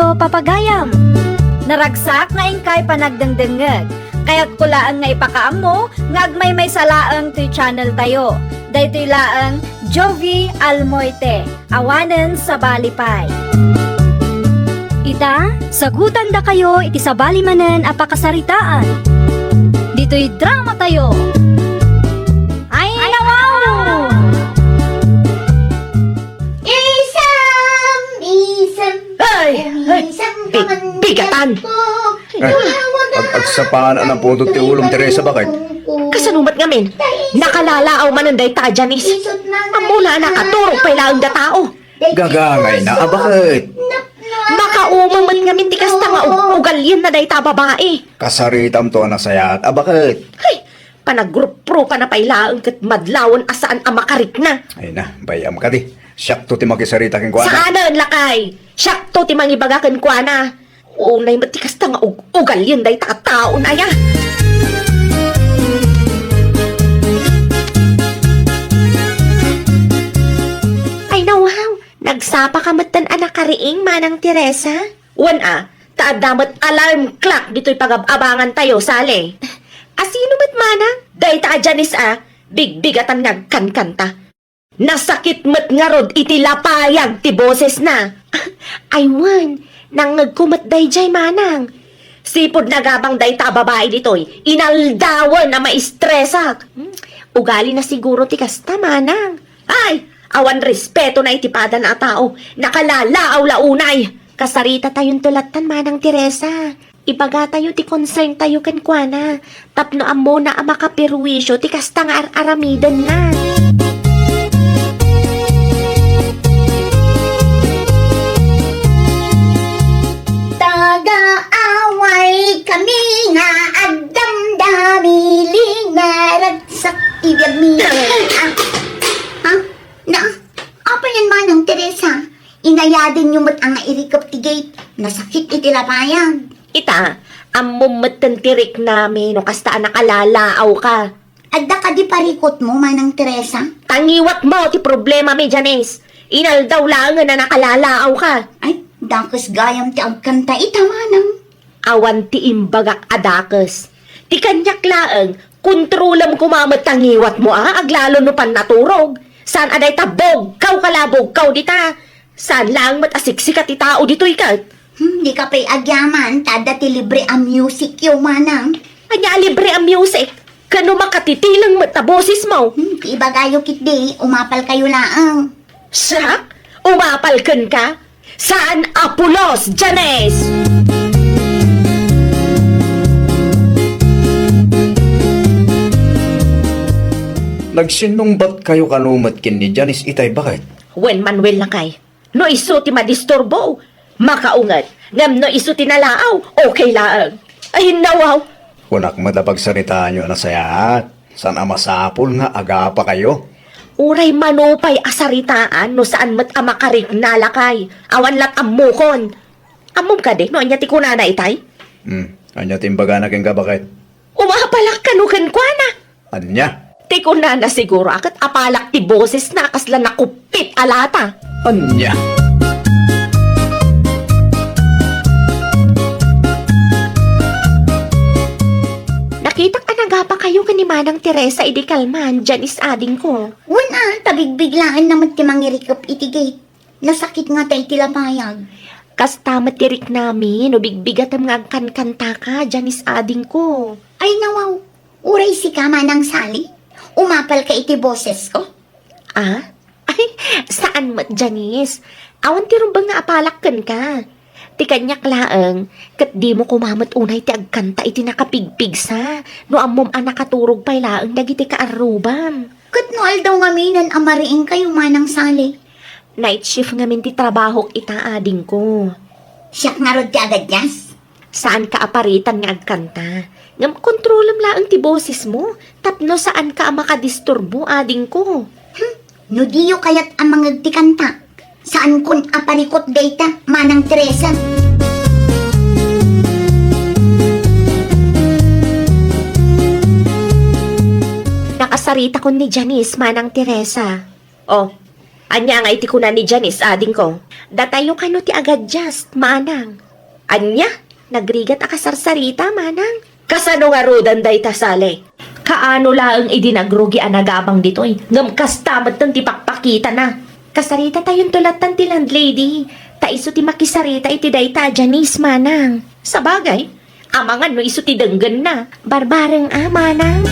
tayo papagayam. Naragsak nga ingkay panagdengdengeg. Kaya't kulaan nga ipakaam mo, nga agmay may salaang ti channel tayo. Daytoy laang Jovi Almoite, awanen sa balipay. Ita, sagutan da kayo iti sabali manen apakasaritaan. Dito'y drama tayo. Ay, nawaw! Bigatan! Agsapaan ang pundot ti ulong Teresa bakit? Kasanumat ngamin, nakalalaaw mananday ta, Janice. Amula nakaturog pa ilaang da tao. Gagangay na, bakit? Makaumang ngamin ti kasta nga ugalyan na day ta babae. Kasaritam to na sayat, bakit? Ay, panagrupro pa na pailaang kat madlawon asaan ang makarik na. Ay na, bayam ka di. Siyak to ti makisarita king kuwana. Saan lakay? Siyak to ti mangibagakan kwa na. Unay mati kasta nga ugalyan day ta tao na ya. Nagsapa ka matan anak kariing manang Teresa? Wan taadamat alarm clock dito'y pag-abangan tayo, sali. Asino mat manang? Day ta Janice bigbigatan nagkankanta. Nasakit mat nga rod iti lapayag ti boses na. Ay wan, nang nagkumat day jay manang. Sipod nagabang day ta babae dito'y, inaldawan na maistresak. Ugali na siguro ti kasta manang. Ay! Awan respeto na itipada na tao. Nakalalaaw launay. Kasarita tayong tulatan manang Teresa. Ibaga tayo ti concern tayo kan kuana. Tapno amo na ang makapirwisyo ti kastang aramidan na. Taga-away kami nga agdamdami lingarag sa ibiyag apa yan manang Teresa? Inayadin yung mat ang irikap ti gate. Nasakit iti lapayang. Ita, amumatan tirik namin no kasta nakalalaaw ka. Adda ka di parikot mo manang Teresa? Tangiwat mo ti problema mi Janice. Inaldaw lang na nakalalaaw ka. Ay, dakas gayam ti agkanta ita manang. Awan ti imbagak adakas. Ti kanyak laang, kontrolam kumamat tangiwat mo aglalo no pan naturog. Saan aday tabog, kau kalabog, kau dita. Saan lang matasiksika ti tao dito ikat? Di ka pa'y agyaman, tada ti libre ang music yung manang. Anya libre ang music. Kano makatitilang matabosis mo? Ti ibagayo kit di, umapal kayo laang. Siya? Umapalkan ka? Saan apulos, Janice? Nagsinungbat kayo kanumat kin ni Janice itay bakit? Wen Manuel lakay. No iso ti madisturbo. Makaungat. Ngam no iso ti nalaaw. Okay laang. Ay nawaw. Kunak madapagsaritaan nyo na sayat. San amasapol nga aga pa kayo? Uray manupay asaritaan no saan mat amakarik nalakay. Awan lat amukon. Amum ka de no anya ti kunana itay? Anya timbaga na king ka bakit? Umapalak kanukan kwa na. Anya? Ti kunana siguro akat apalak ti boses na kasla nakupit alata. Anya? Nakita ka nagapa kayo ka ni Manang Teresa idi kalman, Janice ading ko. Wala, tabigbiglaan naman ti mangirikap iti gate. Nasakit nga tayo tilapayag. Kasta matirik namin, no bigbigat ang mga kankanta ka, Janice ading ko. Ay nawaw, uray si ka manang sali. Umapal ka iti boses ko. Ah? Ay, saan mat, Janice? Awan ti rumbang nga apalakkan ka. Ti kanyak laang, kat di mo kumamat unay ti agkanta iti nakapigpigsa. No amom anakaturog pa'y laang dagiti kaarubam. Kat noal daw ngaminan amariing kayo manang sali. Night shift ngamin ti trabaho ita ading ko. Siyak nga rod ti agad yas. Saan ka aparitan nga agkanta? Ngam kontrolam laang ti boses mo. Tapno saan ka makadisturbo ading ko. No diyo kayat ang mga tikanta. Saan kun aparikot data, manang Teresa? Nakasarita ko ni Janice, manang Teresa. Oh, Anya nga iti kuna ni Janice, ading ko. Datayo kano ti agad just, manang. Anya, nagrigat akasarsarita, manang. Kasano nga rodan day tasale? Kaano laang idinagrugi anagabang ditoy? Ngam kastamat ng ti pakpakita na. Kasarita tayong tulatan ti landlady. Taiso ti makisarita iti dayta, Janice, manang. Sa bagay, amangan no iso ti denggan na. Barbareng manang.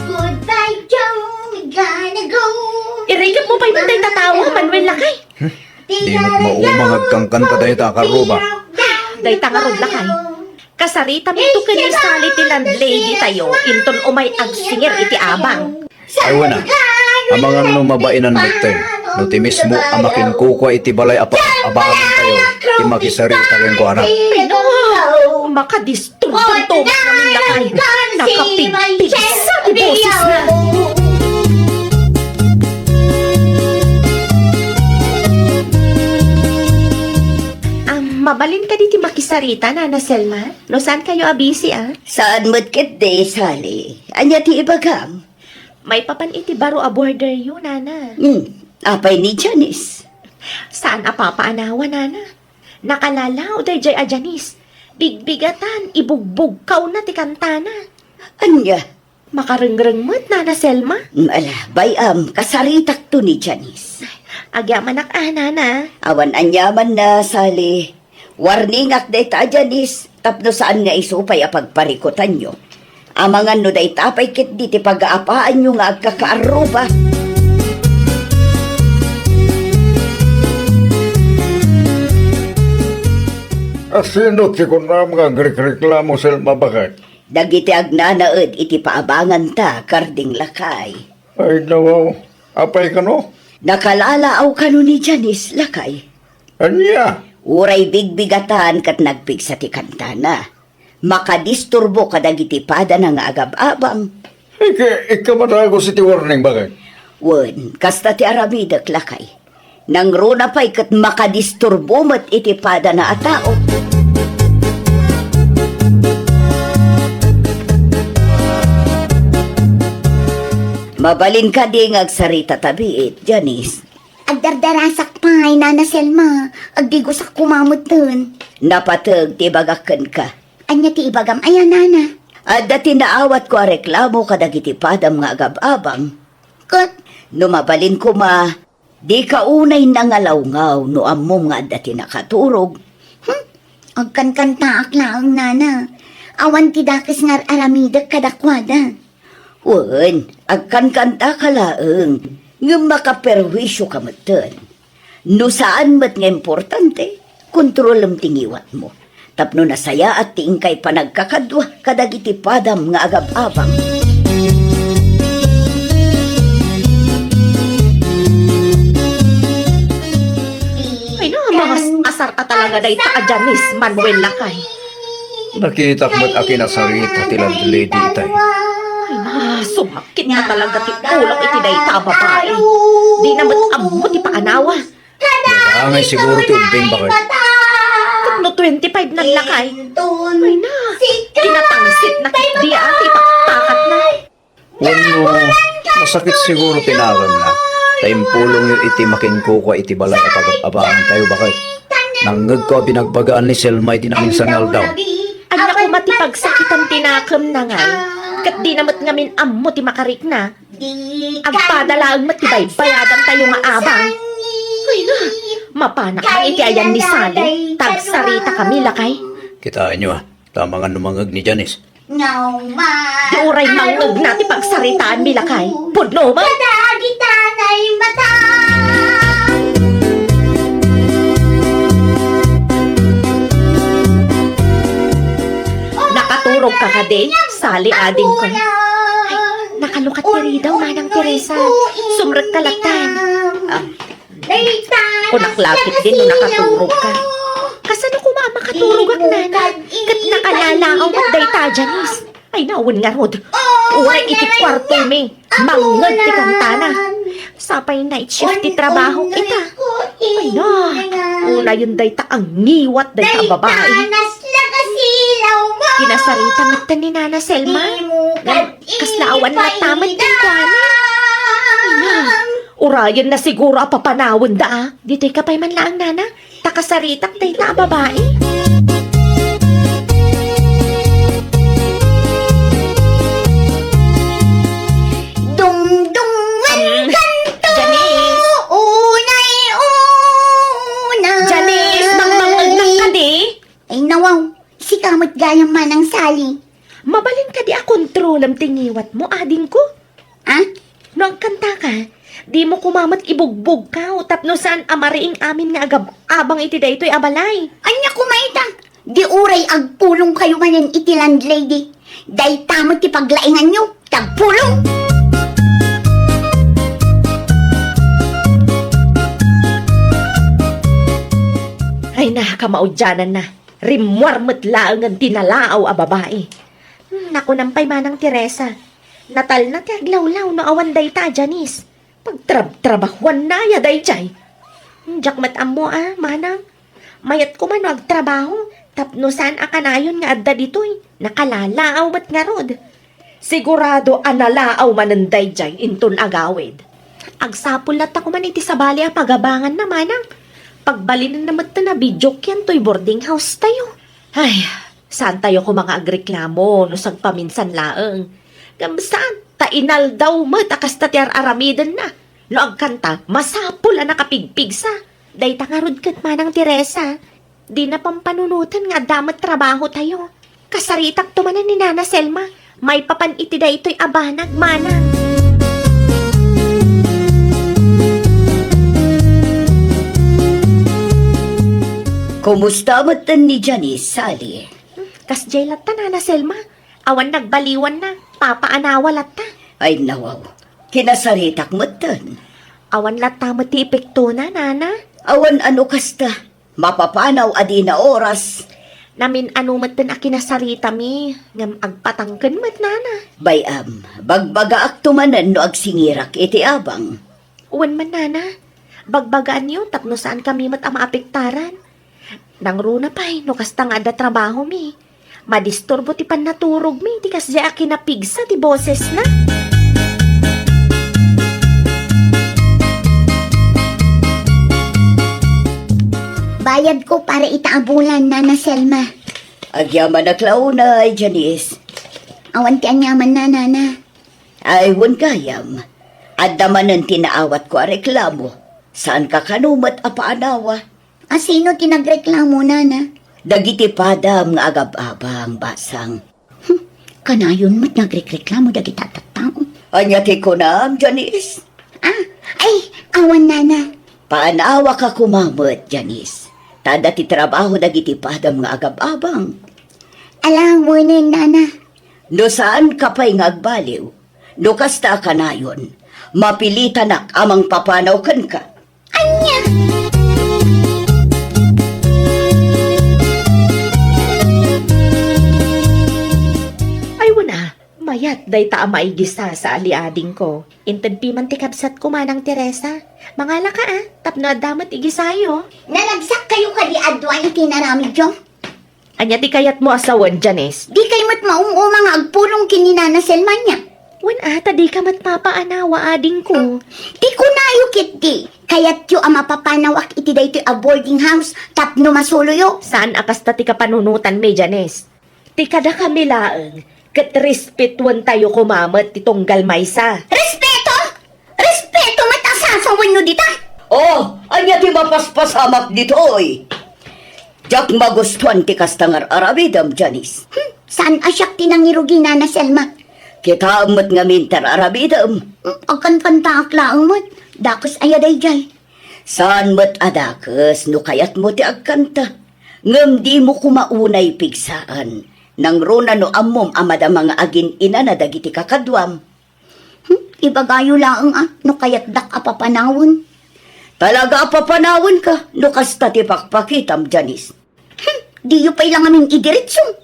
Goodbye, Joe. We gotta go. Irigap mo pa yung day tatawa, Manuel Lakay. Di maumangag kang kanta dahi ta karuba. Dayta nga rod lakay. Kasarita mi to kani sali ti landlady tayo, inton umay agsingir iti abang. Ay wana, amangan no mabainan magtay. No ti mismo amakin kukwa iti balay abagan tayo. Ti makisarita rin ko anak. Pero, makadisturban to namin lakay. Nakapigpig sa ti boses na. Mabalin ka diti makisarita, Nana Selma. No, saan kayo abisi, Saan mo't ket day, Sally? Anya ti ibagam? May papan iti baro a border yun, Nana. Apay ni Janice. Saan apapaanawa, Nana? Nakalalaw day jay a Janice. Bigbigatan, ibugbog kaw na ti kantana. Anya? Makarengreng mo't, Nana Selma. Ala, bayam, kasaritak to ni Janice. Agyaman Nana. Awan anyaman na, Sally. Warning ak day ta, Janice. Tapno saan nga isupay apagparikutan nyo. Amangan no day tapay kit di ti pag-aapaan nyo nga agkakaaruba. Asino ti kunam nga reklamo Selma bakit? Dagiti agnanaed iti paabangan ta, karding lakay. Ay nawaw, apay ka no? Nakalalaaw ka no ni Janice, lakay. Anya? Uray bigbigatan kat nagpig sa ti kantana. Makadisturbo kadagiti pada na nga agab-abang. Ikamatago si ti warning bakit? Wen, kasta ti aramidak lakay. Nang runa pa'y kat makadisturbo mat iti pada na atao. Mabalin ka di agsarita tabiit, Janice. Agdardarasak pa'y, Nana Selma. Agdigosak kumamot dun. Napatag ti bagakan ka. Anya ti ibagam, ayan, Nana. At dati naawat ko a reklamo kadagiti padam nga agab-abang. Kat, Numabalin ko di ka unay nangalawngaw no amom nga dati nakaturog. agkan-kanta aklaang, Nana. Awan ti dakis ngar aramidak kadakwada. Wen, agkan-kanta ka laeng, nga makaperwisyo ka matan. No saan mat nga importante, kontrolam tingiwat mo. Tapno nasaya at tingkay panagkakadwa kadagiti padam nga agab-abang. Ay na, mga asar ka talaga day ta Janice, Manuel Lakay. Nakita ko ba't akin na sarita ti landlady tay? Ay na, sumakit na talaga ti ulak iti day ta babae. Di naman amo ti paanawa. Angay siguro ti umbing bakit? No 25 ng lakay. Ay na, tinatangsit na di ati pakpakat na. Wano, masakit siguro tinawag na. Taimpulong yung iti makinkuko iti balay apag-abangan tayo bakit? Nanggag ko binagbagaan ni Selma iti naminsangal daw. Anya ko matipagsakitan tinakam na ngay. Kat di namat ngamin amo ti makarik na. Agpadalaang matibay bayadan tayo nga abang. Ay na, mapanak ang iti ayan ni Sally. Tagsarita kami lakay. Kitaan nyo tama nga numangag ni Janice. No, ma. Di uray mangag na ti pagsaritaan mi lakay. Pudno ba? Kadagitan ay mata. Nakaturog ka ka din, Sally ading ko. Ay, nakalukat tiri daw, Manang Teresa. Sumrag kalatan. Kunaklapit din no nakaturog ka. Kasano ko makaturog ak nana? Kat nakalala ang magday ta, Janice. Ay, naun nga rod. Uray iti kwarto mi. Mangod ti kantana. Sapay night shift ti trabaho ita. Ay na. Una yun day ta ang ngiwat day ta babae. Nas na kasilaw mo. Kinasarita mata ni Nana Selma. Di mo Kaslaawan na tamat din ko, Urayan na siguro a papanawon da, Dito'y kapay man lang, nana. Takasaritak day na babae. Dungdungan kanto, Janice! unay una. Janice! Mangmangagnak ka di! Ay nawaw, si kamot gayang manang sali. Mabalin ka di a kontrol ang tingiwat mo, ading ko. Ah? No ang kanta ka, di mo kumamat ibugbog ka o tapno saan amariing amin nga agab abang iti daytoy abalay. Anya kumaita, di uray agpulong kayo manan iti landlady. Day tamot ti paglaingan nyo, tagpulong. Ay na, kamaudyanan na. Rimwar matlaang ang tinalaaw a babae. Naku nampay manang Teresa. Natal na ti aglawlaw no awan day ta, Janice. Pagtrabahwan na ya day jay. Diyak matam mo manang. Mayat ko man agtrabaho. Tapno saan akanayon nga adda ditoy. Nakalalaaw mat nga rod. Sigurado analaaw mananday jay inton agawid. Agsapul lat ako man iti sabali a pagabangan na manang. Pagbalinan naman ta na video yan to'y boarding house tayo. Ay, saan tayo ko mga agreklamo no sagpaminsan laeng. Gamsaan, tainal daw mat akas tatiar aramidan na. No agkanta, masapul ang nakapigpig sa. Day tangarod kat manang Teresa. Di na pampanunutan nga damat trabaho tayo. Kasaritak tumanan ni Nana Selma. May papan iti da ito'y abanag manang. Kumusta matan ni Janice, Sally? Kasjay latta Nana Selma. Awan nagbaliwan na. Papaanawa latta. Ay nawaw, kinasaritak matan. Awan latta mo ti epekto na, Nana. Awan ano kasta, mapapanaw adi na oras. Namin anumat din akinasarita mi. Ngam agpatangkan mat, Nana. Bayam, bagbaga aktumanan no agsingirak iti abang. Uwan man, Nana. Bagbagaan niyo tapno saan kami mat ang maapektaran. Nang runa pa'y no kasta nga da trabaho mi. Madisturbo ti pan naturog mi. Di kasya akinapigsa ti boses na. Bayad ko para itaabulan, Nana Selma. Agyaman na klauna ay Janice. Awan ti anyaman na, Nana. Ay wan kayam. Addaman ang tinaawat ko a reklamo. Saan ka kanumat a paanawa? Sino tinagreklamo, Nana? Dagiti padam nga agab-abang basang. Kanayon mo't nagreklamo dagiti tatatao. Anya ti ko na, Janice. Ay, awan, Nana. Paanawa ka kumamot, Janice. Tada ti trabaho dagiti padam nga agab-abang. Alam mo na, Nana. No saan ka pa'y ngagbaliw? No kasta ka na yun. Mapilitanak amang papanaw kan ka. Anya! Ay wana, mayat day ta maigisa sa aliading ko. Inted pi man ti kapsat ko manang Teresa. Mangala ka tapno damat igisayo. Nalagsak kayo kadi adwa iti naramid yo. Anya ti kayat mo asawan, Janice. Di kayo mat mga agpulong kini Nana Selma niya. Wan di ka mat papaanawa ading ko. Di ko na yukit di. Kaya't yu ang mapapanawak iti dayto a boarding house tapno masulo yo. Saan akas ta ti kapanunutan me, Janice? Ti kada kami laeng, kat respetuan tayo kumamat ti tunggal maysa. Respeto! Respeto matasasawan nyo dita. Oh, anya ti mapaspasamak dito, oy. Jak magustuhan ti kastangar arabidam, Janice. Saan asyak tinangirugi Nana Selma? Kita amat nga minter arabidam. Agkan-kanta aklaang mo't. Dakos ayaday jay. Saan mat adakas no kayat mo ti agkanta. Ngam di mo kumaunay pigsaan. Nang runa no amom amada mga agin ina na dagiti kakadwam. Ibagayo laang no kayat dak apapanawon. Talaga papanawon ka no kasta ti pakpakitam, Janice. Di yu pa ilang aming idiretso.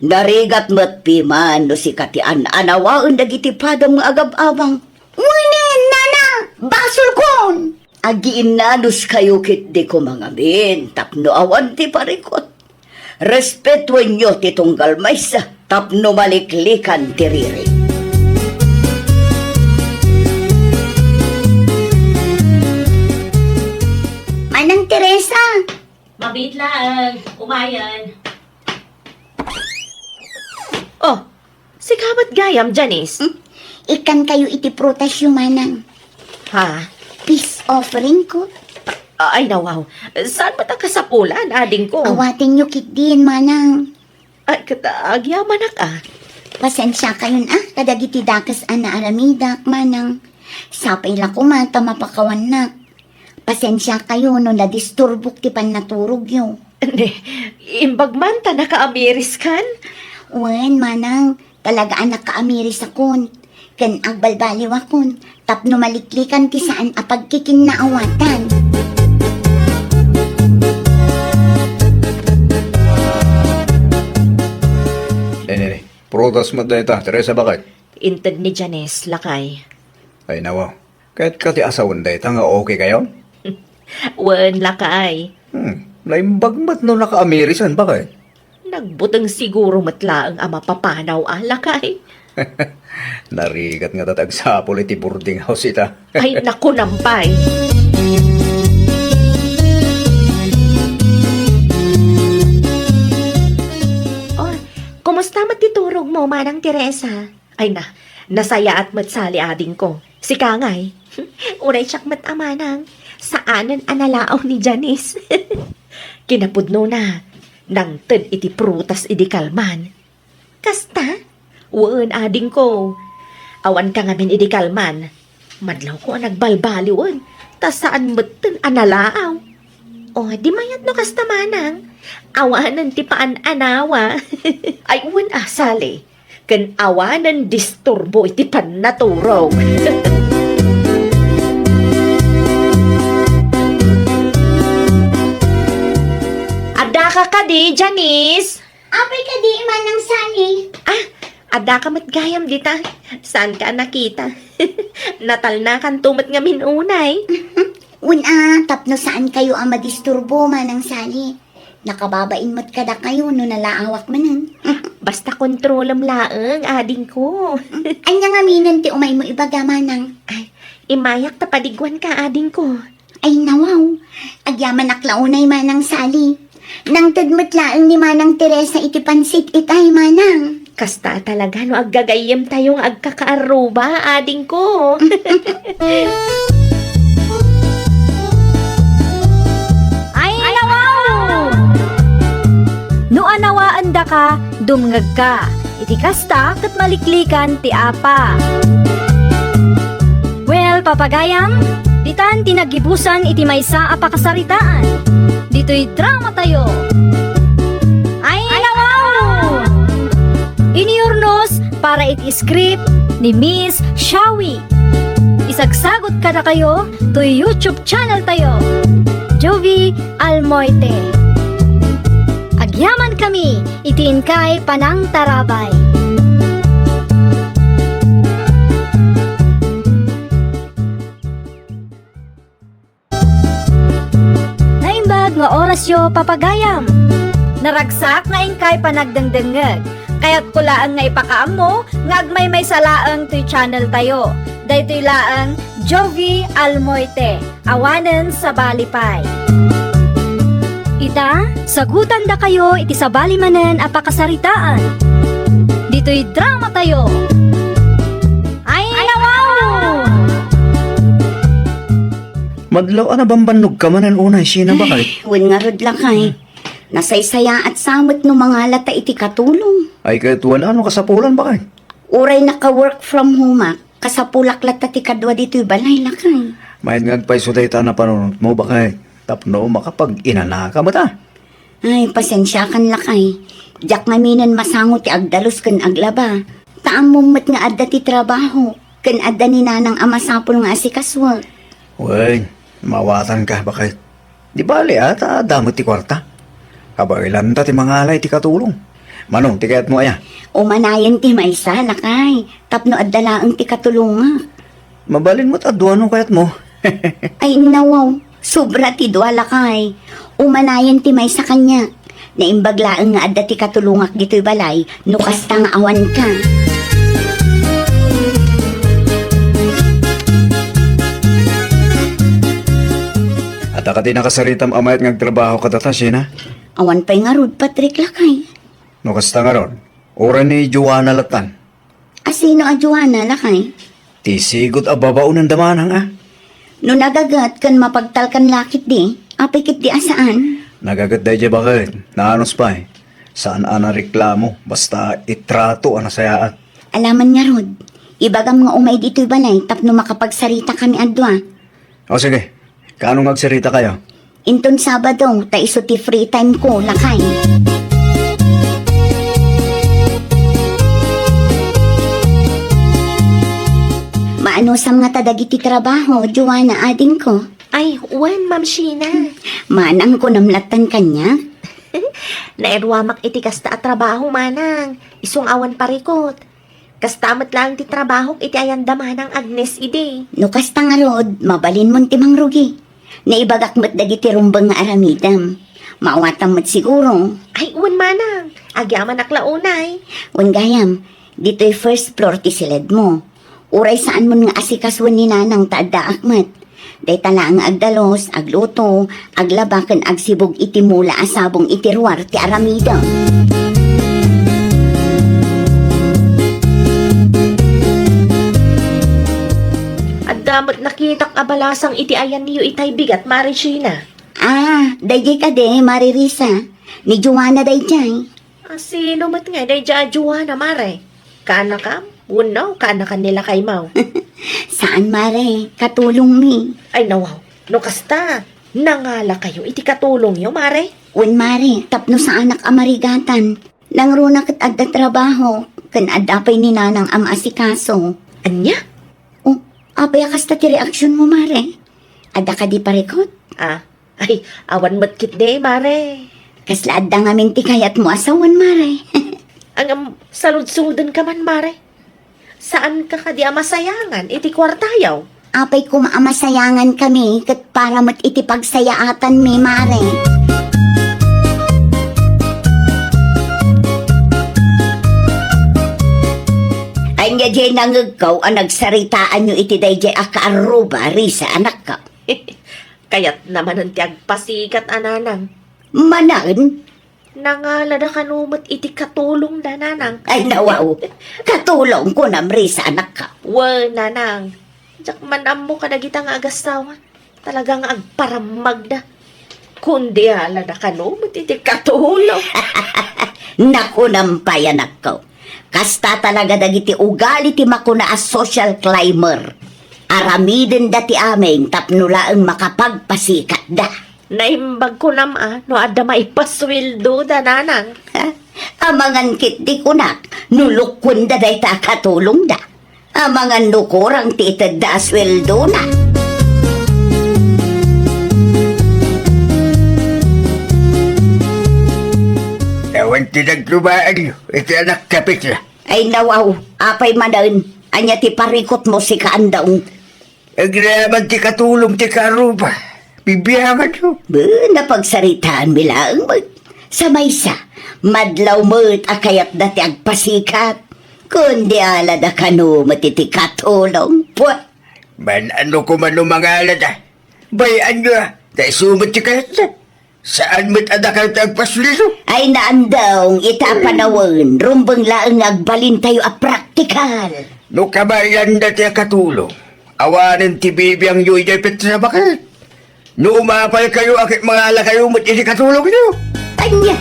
Narigat mat piman no si katian anawaan dagiti padam nga agab-abang. Ngunin, Nana! Basol kon! Agiin nanos kayo kit di ko mga min, tapno awan ti parikot. Respetuin nyo ti tunggal maysa, tapno maliklikan ti riri. Manang Teresa, Mabit lang, umayan. Oh, si kamat gayam, Janice. ikan kayo iti prutas yung manang. Ha? Peace offering ko. Ay, nawaw. Saan ba ta kasapulan, ading ko? Awatin nyo kit din, manang. Ay, agyaman ka. Pasensya kayon kadagiti dakas ana aramidak, manang. Sapay la ko mata mapakawan na. Pasensya kayo no nadisturbok ti pan naturog yo. Hindi, imbag man ta naka-amiris kan? Wen, manang, talaga anak ka-amiris akon. Kan agbalbaliw akon, tapno maliklikan ti saan apagkikin na awatan. Nene, prutas mo dahil ta. Teresa, bakit? Inted ni Janice, lakay. Ay, nawa. Kahit kati asawan dahil ta nga okay kayo? Wen, lakay. Laimbag mat no naka-Amerisan, bakit? Nagbutang siguro matla ang ama papanaw, lakay. Narigat nga tatag sa iti boarding house ita. Ay, naku nampay. Oh, kumusta matiturog mo, Manang Teresa? Ay na, nasaya at matsali ading ko. Si Kangay. Unay siyak mat amanang. Saanan analaaw ni Janice. Kinapudno na. Nang ted iti prutas iti kalman. Kasta? Uwan ading ko. Awan ka ngamin iti kalman. Madlaw ko ang nagbalbaliwan. Tas saan matan analaaw. O, di mayat no kasta manang. Awanan ti paan anawa. Ay, uwan asali. Kan awanan disturbo iti pan naturog. Ada ka di, Janice? Apay ka di manang sani. Ah, ada ka matgayam dita. Saan ka nakita? Natal na kan tumat nga minunay. Tapno saan kayo ang madisturbo manang sali. Nakababain mat kada kayo no nalaawak manan. Basta kontrolam laeng, ading ko. Anya nga minan ti umay mo ibaga manang. Ay, imayak tapadigwan ka, ading ko. Ay nawaw, agyaman naklaunay manang sali. Nang tadmat laeng ni manang Teresa iti pansit itay manang. Kasta talaga no aggagayem tayong agkakaaruba, ading ko. Ay, nawaw! No anawaan da ka, dumngag ka. Iti kasta, kat maliklikan ti apa. Well, papagayam, ditan tinagibusan iti maysa a pakasaritaan. Dito'y drama tayo. Ay, nawaw! Iniurnos para iti script ni Miss Shawi. Isagsagot ka na kayo to YouTube channel tayo. Jovi Almoite. Agyaman kami, itiin kay Panang Tarabay. Naimbag nga orasyo papagayam. Naragsak na ingkay panagdangdangag. Kaya't kulaan nga ipakaam mo, nga agmay may salaang to'y channel tayo. Daytoy laang Jovi Almoite, awanen sa balipay. Ita, sagutan da kayo iti sa balimanen a pakasaritaan. Dito'y drama tayo. Ay, nawaw! Madlaw na bambanog ka manan unay, sina bakit? Wen nga rod lakay. Nasaysaya at samot no mga lata iti katulong. Ay kahit ano kasapulan bakit? Uray naka-work from home kasapulak lata ti kadwa dito'y balay lakay. Mahit ngagpay suday ta na panunod mo bakit? Tapno makapag inanaka mo ta. Ay, pasensya kan lakay. Diyak nga minan masangot ti agdalos kan aglaba. Taam mumat nga adda ti trabaho. Kan adda ni nanang amasapol nga asikaswa. Uy, mawatan ka bakit? Di bali ata damot ti kwarta. Kabailan ta ti mga alay ti katulong. Manong, tikayat mo aya. Umanayan ti maysa lakay. Tapno adda laang ti katulunga. Mabalin mo't adwano kayat mo. Ay nawaw, sobra ti dwa lakay. Umanayan ti maysa kanya. Naimbaglaan nga adda ti katulungak dito'y balay, no kasta nga awan ka. At akati nakasaritam amayat ngagtrabaho katata siya na. Awan pa'y nga rod, Patrick lakay. No kasta nga ron. Ora ni Joanna Latan. Asino a Joanna lakay? Tisigot ababao ng damanang ah. No nagagat kan mapagtalkan lakit di, apikit di asaan? Nagagat dahi dyan bakit? Naanos pa eh. Saan ana reklamo? Basta itrato ana sayaat. Alaman nga rod, ibagam nga umay dito'y balay, tapno makapagsarita kami adwa. O sige, kaano ngagsarita kayo? Inton Sabado, ta iso ti free time ko, lakay. Maano sa mga tadagiti trabaho, Joanna, ading ko. Ay, wan, Ma'am Sheena. Manang ko namlatan kanya. Nairwamak iti kasta at trabaho, manang. Isong awan parikot. Kastamat lang ti trabaho iti ayanda manang Agnes ide. No kasta nga rod, mabalin mon ti mangrugi. Naibagak mo't dagiti rumbang nga aramidam. Mauwatam mo't siguro. Ay, wan, manang. Agyaman aklaunay. Wan gayam, dito'y first floor ti silid mo. Uray saan mo nga asikaswan ni nanang taadda akmat. Day tala ang agdalos, agluto, aglabakan agsibog iti mula asabong itirwar ti aramida. At damat nakitak abalasang iti ayan niyo itay bigat, Mari Sheena. Ah, dayjay ka de, Maririsa. Ni Joanna dayjay. Sino mat nga, day dya Joanna, Mare. Kana ka? Unaw, kana kanila kay Mau. Saan mare? Katulong mi. Ay, nawaw. No kasta. Nangala kayo, iti katulong yo, Mare. Un mare, tapno sa anak amarigatan. Nangruna kat adda trabaho. Kan adapay ni nanang am asikaso. Anya? Oh, apay kasta ti reaksyon mo mare. Adda ka di parikot? Ay, awan matkit de, Mare. Kasla adda nga minti kayat mo asawan mare. Ang salud-sudan ka man, Mare. Saan ka kadi masayangan? Iti kwartayaw. Apay kumaamasayangan kami kat para mat iti pagsayaatan mi mare. Ay nga dyan nangagaw ang nagsaritaan nyo iti dayjay akaaruba, Risa, anak ka. Kayat naman ang tiyag pasikat, ananang. Manan? Nangala na kanumot iti katulong na, nanang. Ay nawaw, katulong ko na, Risa, anak ka. Nanang. Diyak manam mo ka na kita nga agasawa. Talagang agparamag na. Kundi ala na kanumot iti katulong. Naku nampay, anak ko. Kasta talaga dagiti ugali ti makuna as social climber. Aramiden dati aming tapnulaang makapagpasikat da. Naimbag ko no ada maipaswildo da, nanang. Amangan kit di kunak, nulukun da day ta katulong da. Amangan nukurang titad da asweldo na. Ewan tinaglumaan nyo, iti anak kapit na. Ay nawaw, apay manaon, anya ti parikot mo si kaandaong. Ang naman ti katulong ti karuba. Bibiyangan nyo. Napagsaritaan bilang mo. Sa maysa, madlaw mo't akayat dati agpasikat. Kundi ala da kanu matiti katulong. Puwa, Man ano ko man mga alada. Bayan nyo, dahil sumot ti kayat na. Saan mo't adakal tagpaslilo? ay naandawng itapanawon, rumbang laang agbalin tayo a praktikal. No kabayan dati katulong. Awanan ti bibiyang nyo ijay sa bakit. No umapal kayo, akit mga ala kayo mo't iti katulong nyo. Anya,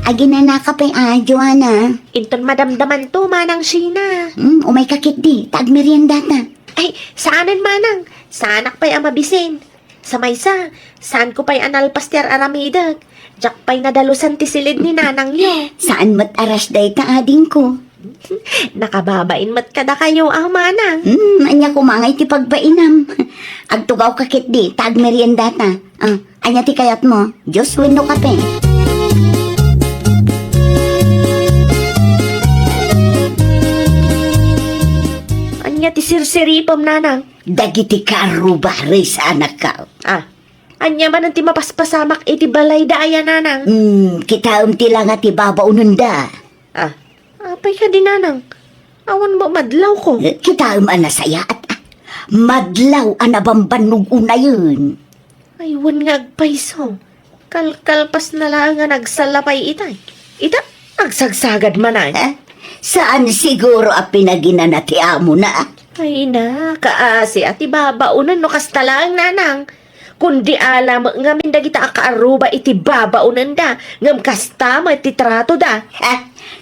Aginana ka pa Joanna. Inton madamdaman to, manang Sheena. Umay kakit di, tag merienda ta. Ay, saanan manang? Saanak pa'y amabisin. Sa maysa, saan ko pa'y analpaster aramidag? Diyak pa'y nadalusan ti silid ni nanang yo. Saan mat aras day ta ading ko? Nakababain mat kada kayo, manang. Anya kumangay ti pagbainam. Agtugaw kakit di, tag merienda ta. Anya ti kayat mo, Diyos wino kape. Anya ti sirsiripam nanang. Dagiti karubari sa anak ka. Anya man ang ti mapaspasamak iti balay daya nanang. Kita ti lang at ibabaunan da. Apay ka din nanang. Awan mo madlaw ko. Kita anasaya at madlaw anabambanog una yun. Ay, wan nga agpaiso. Kalkalpas na lang nga nagsalapay itay. Ita, agsagsagad man ay. Saan siguro a pinaginan ti amo na? Ay na, kaasi at ibabaunan no kastalang nanang. Kundi alam nga min dagita akaaruba iti babaunan da. Ngam kasta mo iti trato da.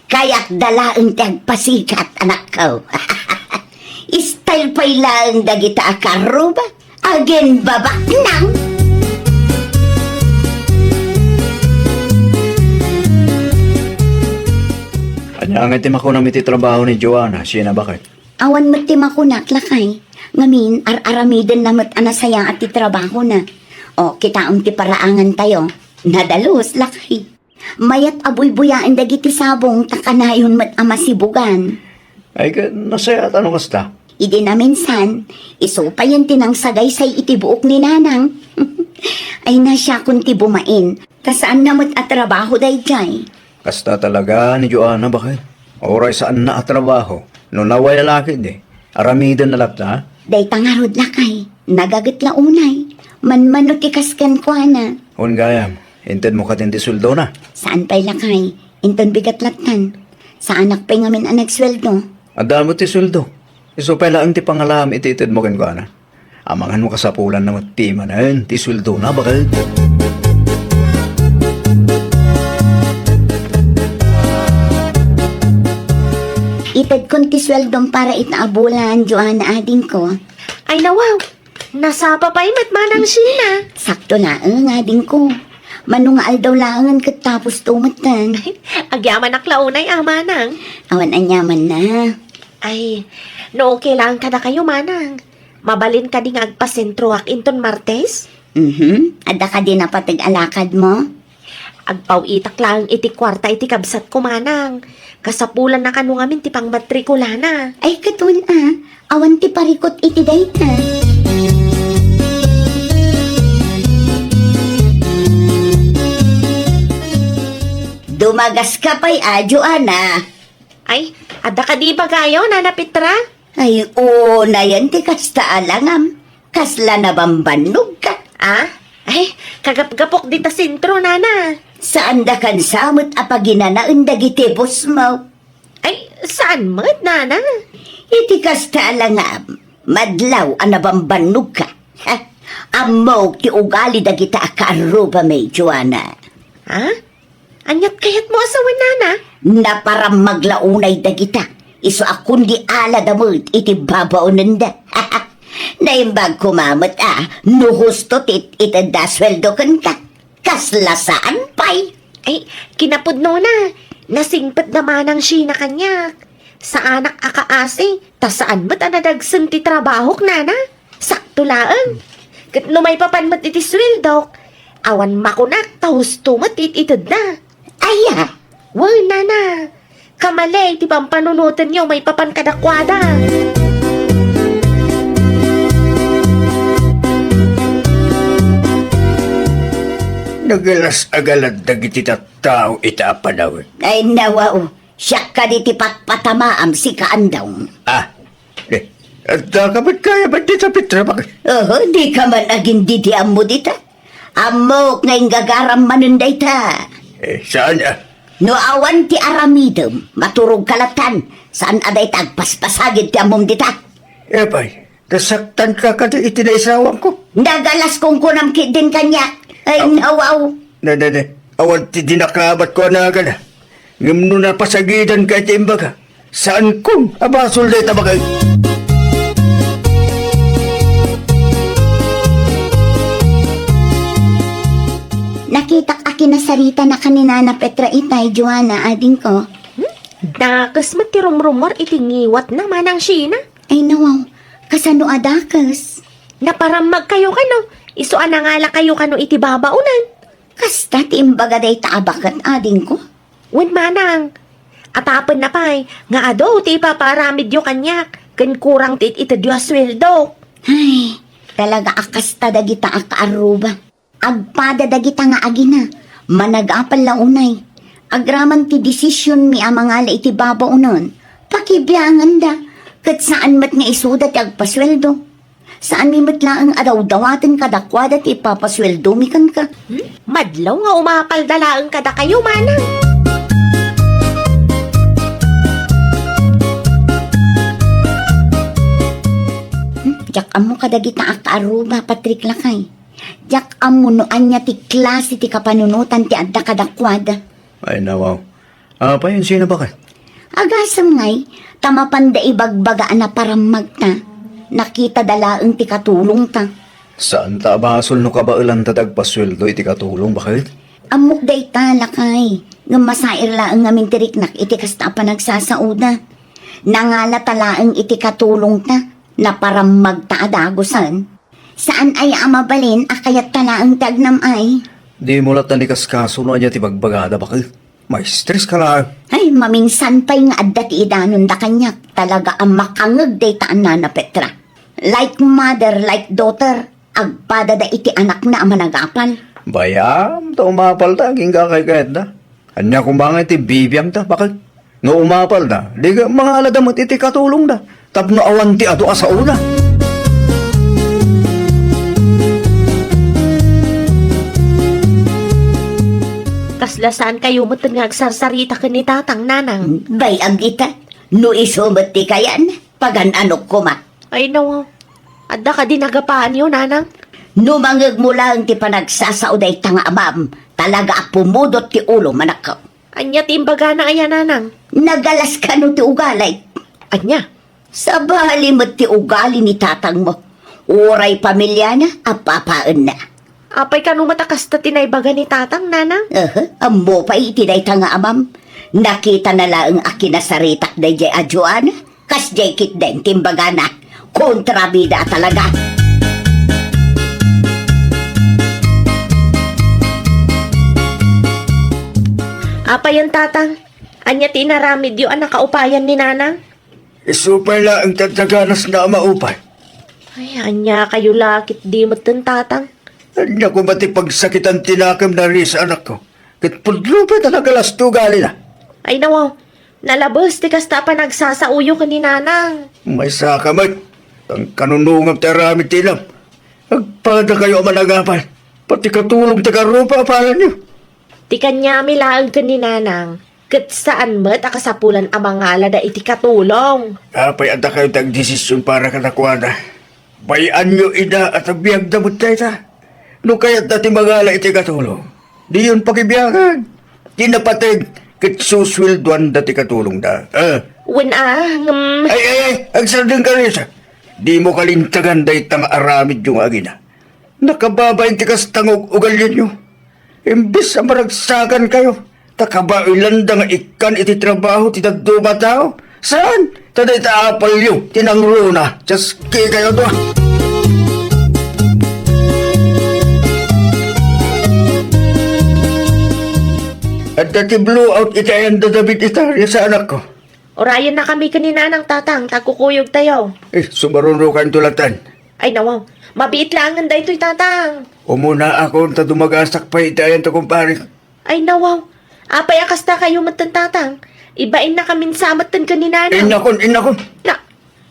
Kaya't dalaan ti agpasikat anak ko. Style pa'y lang dagita akaruba. Again babak nang. Anya ang itim ako namin trabaho ni Joanna. Siya na bakit? Awan matima ko naklakay. Ngamin, ar-aramiden namat anasaya at titrabaho na. O, kita ti paraangan tayo. Nadalos, lakay. Mayat abuy-buyaan dagiti sabong takanayon mat amasibugan. Ay, nasaya at ano kasta? Idi na minsan, iso pa yan tinang sagay say itibuok ni nanang. Ay na siya kung ti bumain. Kasaan namat at trabaho day jay. Kasta talaga ni Joanna bakit? Oray saan na at trabaho? No naway lalaki di. Aramidan na lapta, Day tangarod lakay. Nagagat la unay. Man ti kaskan ko na. Hun gayam, hinted mo katindi suldo na. Saan pa'y lakay? Inton bigat latan. Sa anak pa'y ngamin ang nagsweldo. Adal mo ti suldo. Iso pala ang ti pangalam ititid mo kin ko na. Amangan mo kasapulan na matima na yun, ti suldo na bakit? Itad kong ti sweldong para itaabulan, Joanna ading ko. Ay nawaw, nasapa pa imat manang sina. Sakto na ang ading ko. Manungaal daw laangan kat tapos tumatan. Agyaman aklaunay manang. Awan anyaman na. Ay, no okay lang kada kayo manang. Mabalin ka ding agpasentro ak inton Martes? Ada ka din na patag-alakad mo? Agpawitak lang iti kwarta iti kabsat ko manang. Kasapulan na kanu ngamin ti pang matrikula na. Ay katun awan ti parikot iti dayta. Dumagas ka pa'y Joanna. Ay, ada ka di ba kayo, Nana Petra? Ay, oo na yan ti kasta alangam. Kasla na bambanog ka. Ay, kagap-gapok di ta sentro, Nana. Saan da kan samot apaginanaan dagiti bus mo? Ay, saan mat, Nana? Iti kasta alangam. Madlaw anabambanog ka. Amok ti ugali dagita akaruba may Joanna. Anyat kayat mo asawan, Nana? Na para maglaunay dagita. Iso akong di ala damot iti babaunan da. Naimbag kumamat no husto tit itanda sweldo kan ka. Kaslasaan pa'y. Ay, kinapod no na. Nasingpat naman ang sina kanyak. Sa anak akaasi, ta saan mat anadagsan ti trabahok, Nana? Sakto laan. Kat no may papanmat iti sweldo, awan makunak, ta husto mat ititad na. Aya, Wal, Nana. Kamalay, ti pampanunutan niyo may papan kadakwada. Nagalas agalad dagiti tao itaapanaw. ay nawaw. Siya ka di ti patpatamaam si kaandaw. At kapat kaya ba't di sa Petra bakit? Di ka man aging diti amo dita. Amok ngayong gagaram manunday ta. Saan No awan ti aramidem, maturog kalatan. Saan aday tagpaspasagid ti amom dita? Pay, nasaktan ka kada itinaisawan ko. Nagalas kong kunamkit din kanya. Ay nawaw. Awan ti dinakabat ko na agad. Ngam na pasagidan ka iti imbaga. Saan kong abasol na itabagay? Nakitak akin na sarita na kanina na Petra itay, Joanna ading ko. Dakas matirumrumor itingiwat naman ang sina. Ay nawaw, kasano adakas? Naparamag kayo kano. Isuan na nga lang kayo kano iti babaunan. Kasta ti imbaga day taabakat ading ko. Wen manang. Atapan na pa'y, nga ado ti ipaparamid yo kanyak. Kan kurang tit ita diwa sweldo. Ay, talaga akas ta dagita akaaruba. Agpada dagita nga agina. Managapal launay. Agraman ti desisyon mi amangala iti babaw nun. Pakibiyangan da. Kat saan mat nga isuda ti agpasweldo. Saan mi matlaang adaw-dawatin kadakwada ti ipapasweldo mi kan ka. Madlaw nga umapaldalaan kada kayo, manang. Jak amo kadagita akaaruba Patrick Lakay. Jak amo no anya ti klase ti kapanunutan ti adda kadakwada. Ay nawaw. Apa yun sino bakit? Agasam ngay, tamapan da ibagbagaan na paramag ta. Nakita dalaang ti katulong ta. Saan ta basol no kabailan tatagpasweldo iti katulong bakit? Amok day ta, Lakay. Nga masair laang ngamin tiriknak iti kasta pa nagsasauda. Nangala talaang iti katulong ta na paramag ta adagosan. Saan ay amabalin akayat talaang tagnam ay? Di mo lat tanikas kaso no anya ti bagbagada bakit? May stress ka lang. Ay, maminsan pa'y nga adda ti idanon da kanyak. Talaga ang makangag day taan na Petra. Like mother, like daughter, agpada da iti anak na managapal. Bayam, ta umapal ta, ginga kay kahit da. Anya kung bakit iti bibiyang ta, bakit? Nga umapal da, di ka mga aladamot iti katulong da. Tapno awan ti ato sa una. Kaslasaan kayo mo nga agsarsarita ka ni tatang nanang. Bay ang ita, no isumat ti kayan, pagananok ko ma. Ay nawaw. Adda ka din nagapaan yun, nanang. No mangag mo lang ti panagsasauday tanga amam, talaga pumudot ti ulo manakaw. Anya timbaga na ayan, nanang. Nagalas ka no ti ugalay. Anya. Sa bali mo ti ugali ni tatang mo. Uray pamilya na, apapaan na. Apay ka matakas ta tinaybaga ni tatang, nanang. Ambo pa itinay tanga amam. Nakita na lang akin na saritak na jay adjuan. Kas jay kit den timbaga na. Kontrabida talaga. Apay ang tatang. Anya tinaramid yung anak kaupayan ni nanang. Isupay lang ang tataganas na maupay. Ay, anya kayo lakit di mo tatang. Anya ko mati pagsakitan tinakam na rin sa anak ko. Kit pudlo pa talaga lasto gali na. Ay nawaw. Nalabos ti kasta pa nagsasauyo ka ni nanang. May sakamat. Ang kanunungam tarami tinam. Agpada kayo managapal. Pati katulong tagarupa pala niyo. Ti kanya milaag ka ni nanang. Kat saan mo't akasapulan ang mga alada iti katulong. Apay anda kayo tagdesisyon para kanakwada. Bayan nyo ina at abiyag damot tayo ta. No kaya't dati magala iti katulong. Di yun pakibiyagan. Di napatid. Kit suswilduan dati katulong da. Ay, ang sarding ka rin siya. Di mo kalintagan dahi tanga aramid yung agina. Nakababayin tikas tangog ugalyan nyo. Imbis sa maragsakan kayo. Takabailan da nga ikan iti trabaho ti tagduma tao. Saan? Taday taapal nyo. Tinangro na. Just kaya kayo doon. At dati blowout itayan da David Itarya sa anak ko. Orayan na kami kanina ng tatang, tagkukuyog tayo. Sumarunrukan tulatan. Ay nawaw, mabiit lang ang daytoy tatang. Umuna ako ta dumagasak pa itayan to kumpare. Ay nawaw, apay akasta kayo matan tatang. Ibain na kami samatan kanina na. Inakon. Na,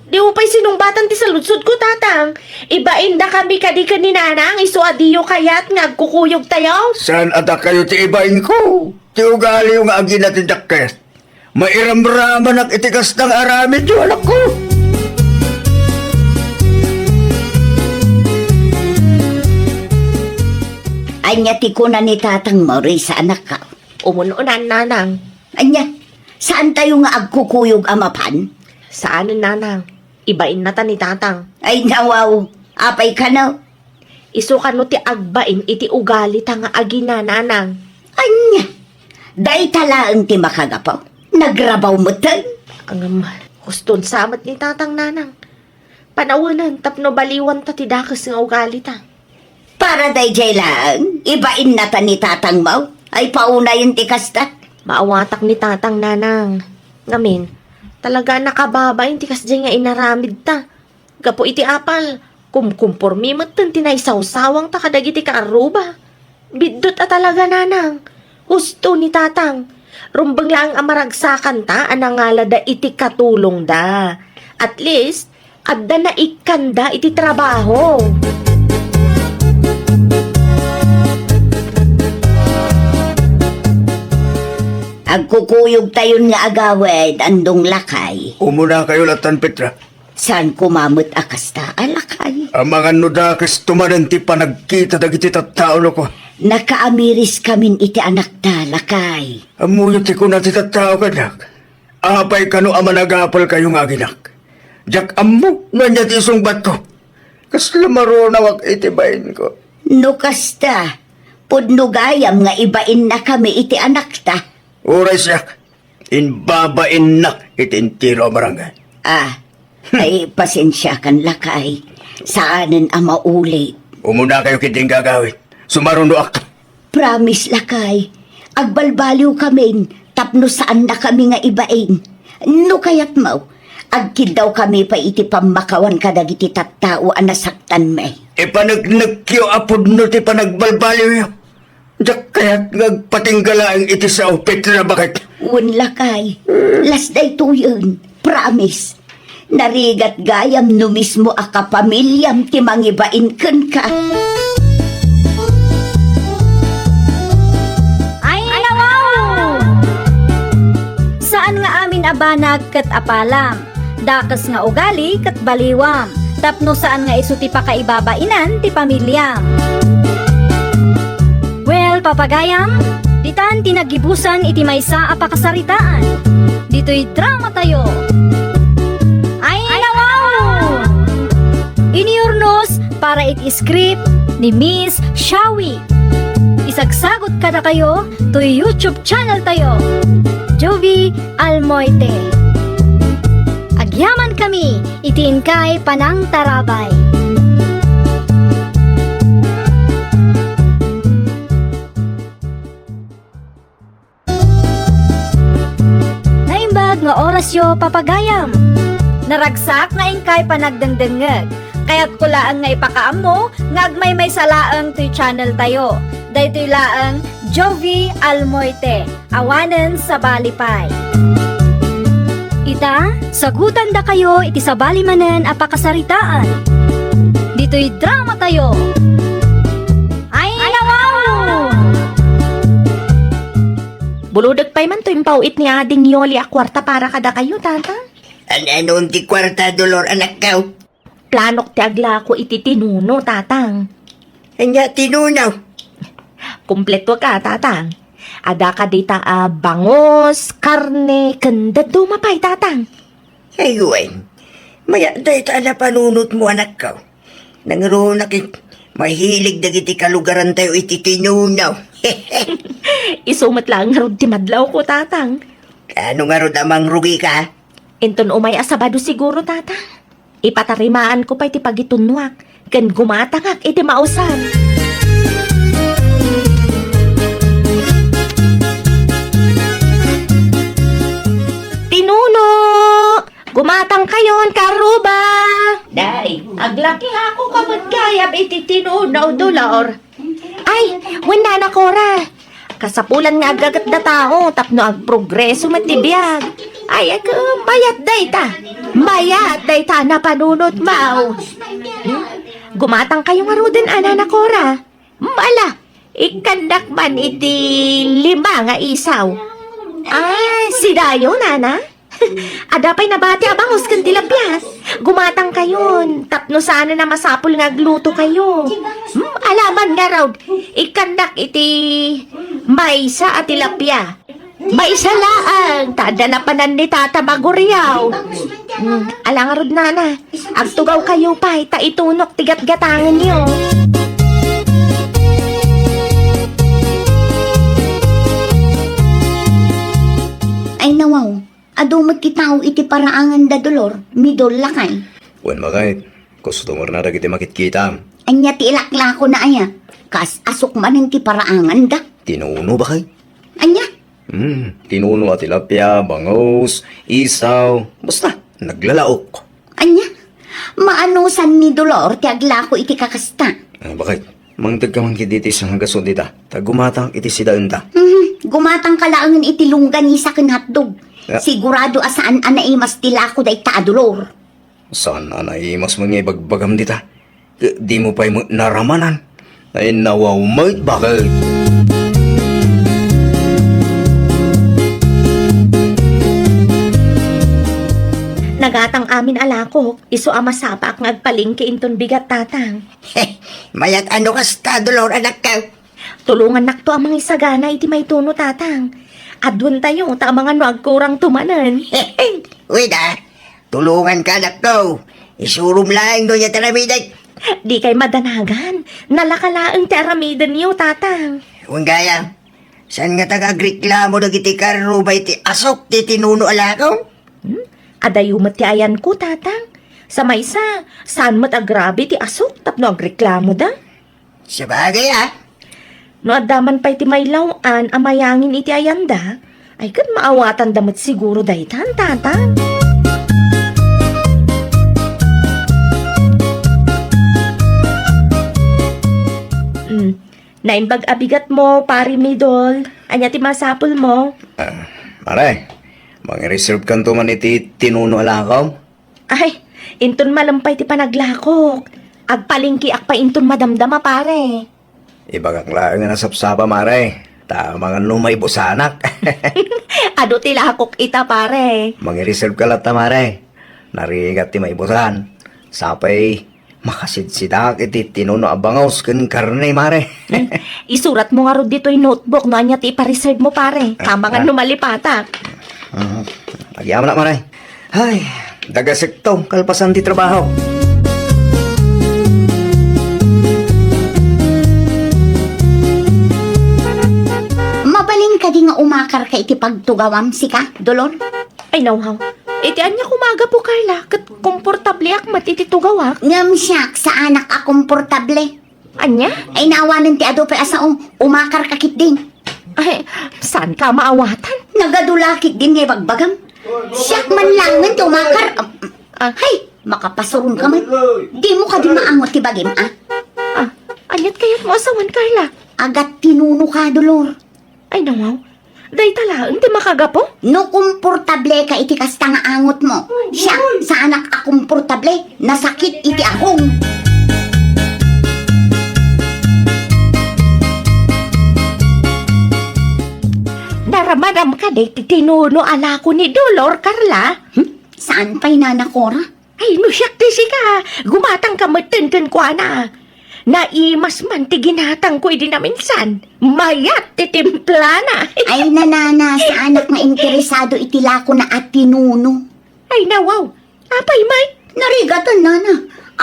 di mo pa'y sinumbatan ti sa lutsod ko tatang. Ibain na kami kadi kanina na, iso adiyo kayat nga agkukuyog tayo. Saan ada kayo ti ibain ko? Ti ugali yung agi natin dakket. Mairamraman at itikas ng aramid yung anak ko. Anya ti ko na ni tatang mo rin sa anak ka. Umununan nanang. Anya, saan tayo nga agkukuyog amapan? Saan nanang? Ibain na ta ni tatang. Ay nawaw, apay ka na. Iso ka no ti agbain iti ugali ta nga agina nanang. Anya, day talaang ti makagapaw. Nagrabaw mo tan. Ang huston samat ni tatang nanang. Panawanan tapno baliwan ta ti dakas nga ugali ta. Para day jay lang, ibain na ta ni tatang mo. Ay pauna yung tikas ta. Maawatak ni tatang nanang. Ngamin, Talaga nakababay, ti kas dyan nga inaramid ta. Gapo iti apal, kumkumpormi matan tinaysawsawang ta kadag iti kaaruba. Bidot talaga nanang. Husto ni tatang. Rumbang lang ang maragsakan ta, anangalada iti katulong da. At least, adda na ikanda iti trabaho. Agkukuyog tayon nga agawid, andong lakay. Umuna kayo latan, Petra. Saan kumamot akasta alakay? Ang mga nudakis tumaranti pa nagkita dagiti tattao ko. Nakaamiris kamin iti anak ta, lakay. Amuyo ti ko na ti tattao kanak. Apay kano ama nagapal kayong aginak. Jak ammo na niya ti sungbat ko. Kasla marunawag itibayin ko. No kasta, pudno gayam nga ibain na kami iti anak ta. Uray siyak, inbabain na itintiro barangay. Ay pasensya kan lakay. Saanan ang mauli. Umuna kayo kiting gagawin. Sumarundo ako. Promise lakay. Agbalbaliw kami. Tapno saan na kami nga ibain. No kayat mo. Agkid daw kami pa iti pamakawan kadag iti tattao anasaktan me. Ipanagnagkyo apod no ti panagbalbaliw yun. Diyak kaya't nagpatinggala ang iti sa upit na bakit. Un lakay. Last day to yun. Promise. Narigat gayam no mismo a kapamilyam ti mangibain ken ka. Ay, wow! Saan nga amin abanag kat apalam? Dakas nga ugali kat baliwam. Tapno saan nga iso ti pakaibabainan ti pamilyam. Well, papagayam, ditan tinagibusan iti maysa a pakasaritaan. Dito'y drama tayo. Ay, wow! Iniurnos para iti script ni Miss Shawi. Isagsagot kada kayo to YouTube channel tayo, Jovi Almoite. Agyaman kami, itiin kay Panang Tarabay. Naimbag nga orasyo papagayam. Naragsak na ingkay panagdengdengeg. Kaya't kulaan nga ipakaam mo, nga agmay may salaang to'y channel tayo. Daytoy laang Jovi Almoite, awanen sa Balipay. Ita, sagutan da kayo iti sa balimanen a pakasaritaan. Dito'y drama tayo. Ay, wow! Buludag pa'y man to impawit ni ading Yoli a kwarta para kada kayo, tata. Anong ti kwarta, Dolor, anak ka? Planok ti agla ko iti tinuno, tatang. Anya tinunaw. Kumpleto ka, tatang. Ada ka dita bangos, karne, kanda dumapay, tatang. Ayun. Maya day ta na panunot mo, anak ka. Nangro nakit. Mahilig dagiti kalugaran tayo iti tinunaw. Isumat lang nga rod ti madlaw ko, tatang. Ano nga ro damang rugi ka? Enton umay asabado siguro, tatang. Ipatarimaan ko pa iti pagitunwak. Gan gumatangak iti mausan. Tinuno! Gumatang kayon, karuba! Day, aglaki ako kamagkayab iti tinuno, Dolor. Ay, wala na, Cora. Kasapulan nga agagat na tao, tapno agprogreso matibiyag. Ay, mayat day ta. Mayat day ta na panunot mau. Gumatang kayo nga ruden, na Cora. Mala, ikandak man iti 5 nga isaw. Ay, si Dayo, nana. Adapay nabati abang huskan tilapyas. Gumatang kayon. Tapno sana na masapul nga gluto kayo. Alaman nga raw. Ikandak iti maysa at tilapya. Maysa laang. Tada na panan ni Tata Maguriyaw. Alang rod nana. Agtugaw kayo pa. Itunok tigat-gatangan niyo. Ay nawaw. Adumot kitaw iti paraangan da Dolor. Midol lakay. Wen makait, customer na dagiti makitkita. Anya ti ilakla ko na aya. Kas asok man ti paraangan da. Tinuno ba kay? Anya, Tinuno at tilapia, bangos, isaw, basta naglalaok. Anya, maanusan ni Dolor ti agla ko iti kakasta. Bakit? Mangtag ka man kiditi sa hanggason dita. Tagumatang iti si daun ta. Gumatang kalaangan iti lungganisa ken hotdog. Ya. Sigurado asaan anaimas tila ko day ta Dolor. Saan anay mas mga ibagbagam dita? Di mo pa'y naramanan. Ay nawawmait bakit? Nagatang amin alako, iso amasapak ng agpalingki inton bigat tatang. Mayat ano kas ta, Dolor, anak ka? Tulungan nakto ang mga isagana iti may tuno tatang. Adwan tayo, ta mga nuagkurang tumanan. Uy da, tulungan ka, anak ko. Isurum lang doon yung taramiday. Di kay madanagan, nalakalaang ti aramidan niyo tatang. Huwag gaya, saan nga tagagreklamo na giti karo ba iti asok ti tinuno alakaw? Adayumat ti ayan ko tatang. Sa maysa, saan mat agrabe ti asok tapno agreklamo da? Sabagay No adaman pa iti maylawan amayangin iti ayanda, ay kan maawatan damat siguro daytan tatang. Naimbag abigat mo, pari midol. Anya ti masapul mo. Maray, mga reserve kanto man iti tinuno alakaw. Ay, inton malampay ti panaglakok. Agpalingki akpa inton madamdama pare. Ibagak lang nga nasapsapa, maray. Ta mga numay busanak. Ado ti lakok ita pare. Mga reserve ka lata, maray. Narigat ti may busan. Sapay, makasidsidak iti tinuno abangaws ken karne, mare. Isurat mo nga ro dito yung notebook no anya ti ipareserve mo pare. Tama nga numalipatak. Agyaman na, maray. Ay, dagasik to, kalpasan ti trabaho. Mabalin ka di nga umakar ka iti pagtugawam si ka, Dolor. Ay nauhaw. Iti anya kumaga po Carla. Kat komportable ak matititugawak. Ngam siya sa anak a komportable. Anya? Ay naawanan ti ado pa asaong umakar ka kit din. Ay, saan ka maawatan? Nagadulakit din nga bagbagam. Siyak man langan ti umakar. Hay, makapasurun ka man. Di mo ka di maangot ti bagim, ah. Anyat kayat mo asawan Carla. Agat tinuno ka, Dolor. Ay nauhaw. Day tala, hindi makagapo? No komportable ka iti kasta nga angot mo. Siya, sa anak a komportable, nasakit iti akong. Naramadam ka day tinuno ala ko ni Dolor, Carla. Saan pa'y nanakora? Ay, no siyak ti ka. Gumatang ka matintin ko na. Naimas man ti ginatang ko di na minsan. Mayat ti timpla na. Ay nanana, sa anak nga interesado itilako na at tinuno. Ay nawaw. Apay may. Narigatan, nana.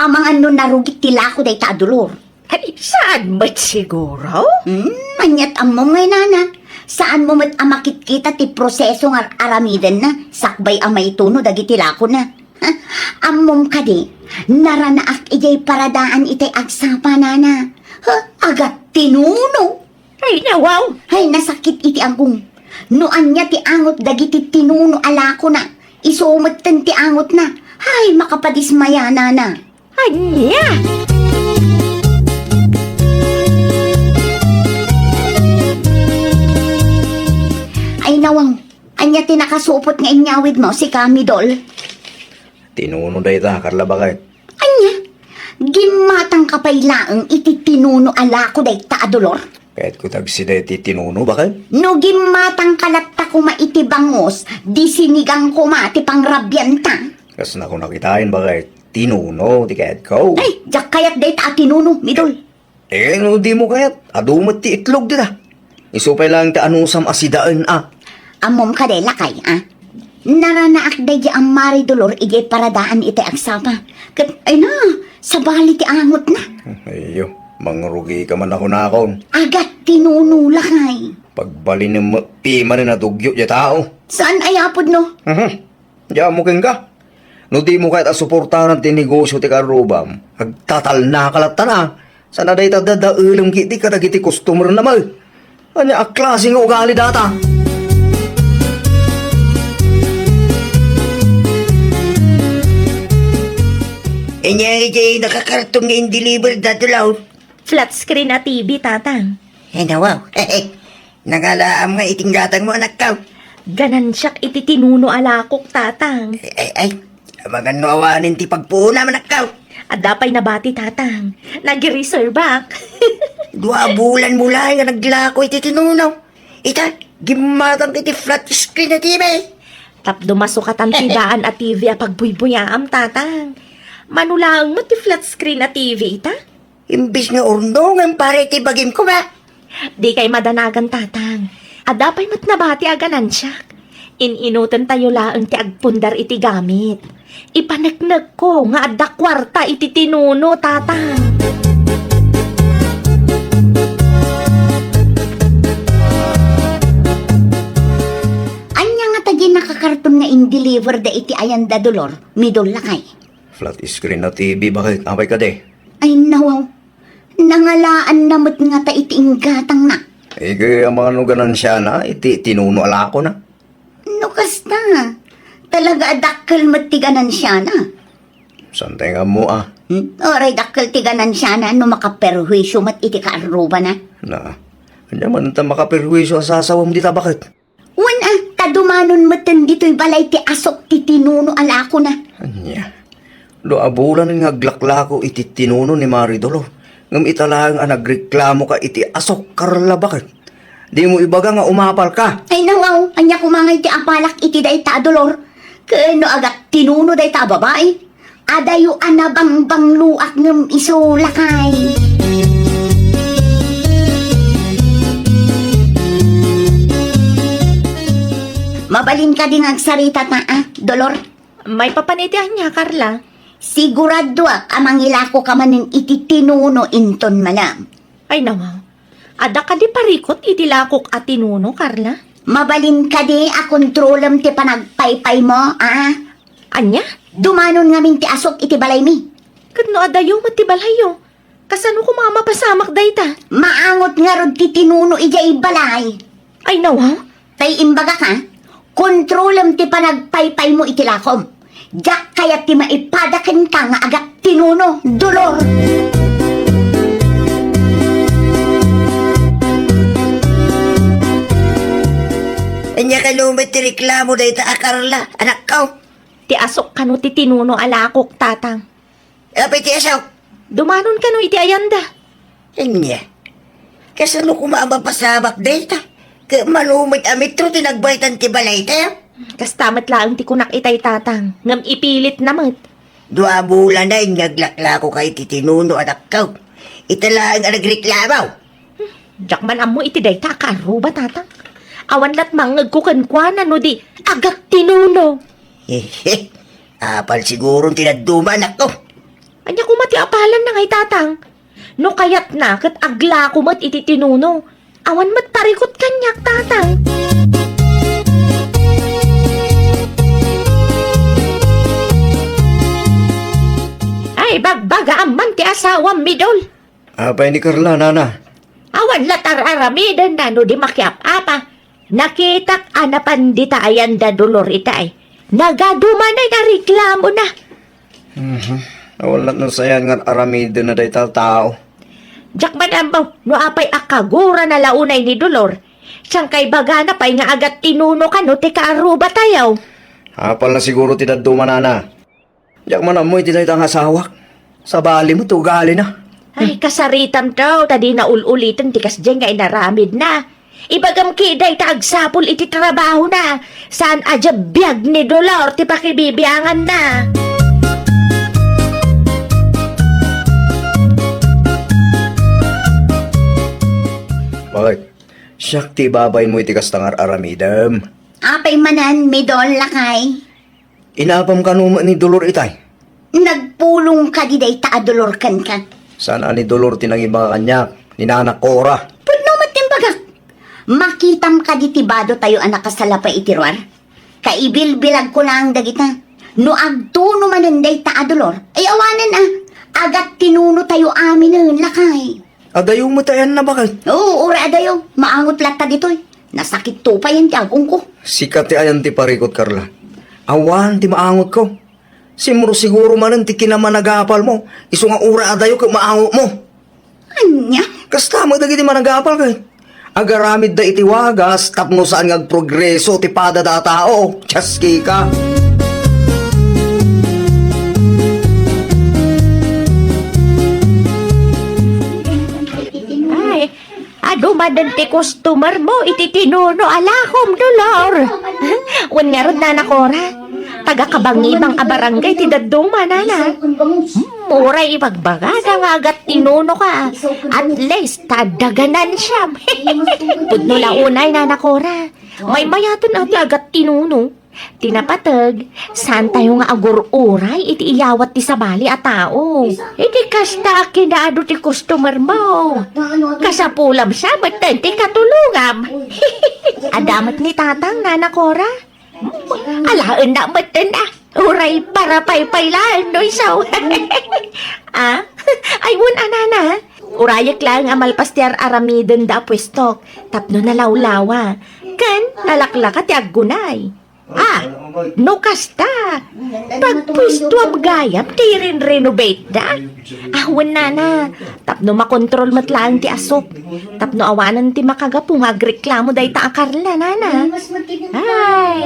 Amang ano narugit tilako day ta, Dolor. Ay, saan ba't siguro? Anyat amom ngay, nana. Saan mo mat amakit kita ti proseso nga aramidan na, sakbay amay tuno dagiti lako na. Amom ka di, naranaak ijay paradaan itay agsapa nana. Agat tinuno. Ay, nawaw. Ay, nasakit iti agong. Noan niya ti angot dagiti tinuno alako na. Isumatan ti angot na. Ay, makapadismaya nana. Anya? Ay, nawang. Anya ti nakasupot nga inyawid mo si Kamidol. Tinuno day ta, Carla, bakit? Anya, gimatang kapaylaang iti tinuno alako day ta, Dolor. Kahit ko tagsida iti tinuno, bakit? No gimatang kalatta ko maitibangos, di sinigang ko mati pangrabyanta. Kas na ko nakitain, bakit? Tinuno, di kahit ko. Ay, jak kayat day ta tinuno, Midol. No, di mo kayat. Adumat ti itlog dita. Isupay lang ti anusam asidaan, Amom ka day lakay, Naranaak day di ang mari Dolor ijay paradaan iti agsapa. Kat, ay na, sabali ti angot na. Ayo, mangrugi ka man ako na akon. Agat tinuno lakay. Pagbali ng pima rin na dugyo di tao. Saan ayapod no? Diyan mo king ka. No di mo kahit asuportahan ti negosyo ti karubam. Agtatal na kalata na. Sana day tadadaulam kiti kadagiti customer naman. Anya aklase nga ugali data. Inya jay nakakartong nga in-deliver dadulaw. Flat screen na TV, tatang. Wow. Nangalaam nga itinggatang mo anak ka. Ganan siyak iti tinuno alakok, tatang. Ay, mga nuawanin ti pagpuna manak ka. At dapay nabati, tatang. Nag-reserve back. 2 bulan mula nga naglako iti tinunaw. Ita, gimatang iti flat screen na TV. Tapdo masukatan tidaan at TV a pagbuybuyaam, tatang. Manulaang mo ti flat screen na TV, ita? Imbis nga urnongan pare ti bagim ko ba? Di kay madanagan, tatang. At dapay mat nabati aganan siya. Ininutan tayo laang ti agpundar iti gamit. Ipanagnag ko nga adda kwarta iti tinuno, tatang. Anya nga tagi nakakarton nga in-deliver da iti ayan da dolor, midol lakay. Flat screen na TV, bakit? Apay ka de. Ay nawaw, nangalaan namot nga ta iti inggatang na. Eh, kaya ang mga nuganan siya na, tinuno ala ko na. Nukas na, talaga dakkel matiganan siya na. Santay nga mo Oray dakkel tiganan siya na, no makaperwisyo mat iti kaaruba na. Na, kanya man ta makaperwisyo ang sasawam dita, bakit? Tadumanon matan dito'y balay ti asok ti tinuno alako na. Anya, do abulan nga glaklako iti tinuno ni Maridolo. Ngam italang ang nagreklamo ka iti asok karla, bakit? Di mo ibaga nga umapal ka. Ay nawaw, anya kumangay ti apalak iti day ta dolor. Kano agat tinuno day ta babae. Adayo anabang bangluak ngem iso lakay. Mabalin ka din agsarita ta dolor. May papanitihan niya, Carla. Sigurado amang ilako ka manin iti tinuno inton malam. Ay nawaw. Ada ka di parikot iti lakok at tinuno, Carla? Mabalin ka di a kontrolam ti panagpaypay mo, Anya? Dumanon nga min ti asok iti balay mi. Kadno adayo matibalayo. Kasano ko mga mapasamak dayta? Maangot nga rod ti tinuno ijay balay. Ay nawaw. Tay imbaga ka, kontrolam ti panagpaypay mo iti lakom. Diyak kaya ti maipadaken ka nga agak tinuno, dolor. Anya ka lumit ti reklamo dahi ta Carla, anak ka. Ti asok kano ti tinuno alakok, tatang. Apay ti asaw. Dumanon kano iti ayanda. Anya, kasano kumamapasabak dahi ta? Ka malumit amitro ti nagbaitan ti balay tayo. Kastamat laang ti kunak itay, tatang. Ngam ipilit namat. 2 bulan na ingaglaklako kay ti tinuno anak ka. Italaan ang nagreklamaw. Jakman amo iti day ta karuba, tatang. Awan lat mangag ko kankwana no di agak tinuno. Apal siguro tinaduma anak ko. Anya ko mati apalan na ngay, tatang. No kayat na kat agla ko mat iti tinuno. Awan mat parikot kanyak, tatang. Ay, bagbaga amman ti asawam midol. Apay ni Carla, nana. Awan latar aramidan na no di makiap apa. Nakitak anapan di tayan da dolor itay. Nagaduman ay nareklamo na. Nawalat na sayan nga aramido na day tao. Jak madambaw, no apay akagura na launay ni dolor. Siyang kay baga na pa'y nga agat tinuno ka no ti kaaruba tayaw. Apal na siguro tinaduma, nana. Diyak man amoy tinay tang asawak. Sa bali mo, tugali na. Ay, kasaritam daw, tadi na ululitan ti kasdyan nga inaramid na. Ibagam kiday ta agsapol iti trabaho na. Saan adya biyag ni dolor ti pakibibiyangan na. Bakit? Siyak ti babay mo iti kastangar aramidam. Apay manan, midol lakay. Inapam ka numa ni Dolor itay. Nagpulong ka di day ta dolor kan ka. Sana ni Dolor tinangiba kanyak. Ni Nana Cora. Pudno matimbagak. Makitam ka di tibado tayo anak kasalapay itiruar. Kaibil-bilag ko lang dagita. No agtuno mananday ta dolor. Ay awanan Agat tinuno tayo amin ng lakay. Adayo mo tayan na bakit? Oo, ura adayo. Maangot lata ditoy. Nasakit tupa yan ti agong ko. Sikat ti ayan ti parikot, Carla. Awan ti maangot ko. Simuro siguro man ti kinaman nag-aapal mo. Iso nga ura adayo ka maango mo. Anya? Kasta mo dagiti man nag-aapal kay. Agaramid da iti wagas, tapno saan nga progreso ti pada da tao. Tsaski ka. Ay, dumadan ti customer mo, iti tinuno alahom, dolor. Wan nga ron, Nana Cora. Taga-kabangibang abarangay, ti dadong manana. Muray ipagbaga na nga agat tinuno ka. At least, tadaganan siya. Pudno lang unay, Nana Cora. May mayaton at agat tinuno. Tinapatag, saan tayo nga agur-uray, iti iyawat ti sabali a tao. Iti kasta kinaado ti customer mo. Kasapulam siya, ba't ti katulungam? Adamat ni tatang, Nana Cora. Alaan na matan na. Uray para paypaylaan, no isaw. Ayun, anana. Urayak lang amalpastiar aramiden da pwestok. Tapno na lawlawa. Kan, nalaklaka ti aggunay. No kasta. Pagpwisto abgayam, ti rin-renovate da. Awan na. Tapno makontrol matlaan ti asok. Tapno awanan ti makagapong agreklamo day ta akarla, nana. Ay,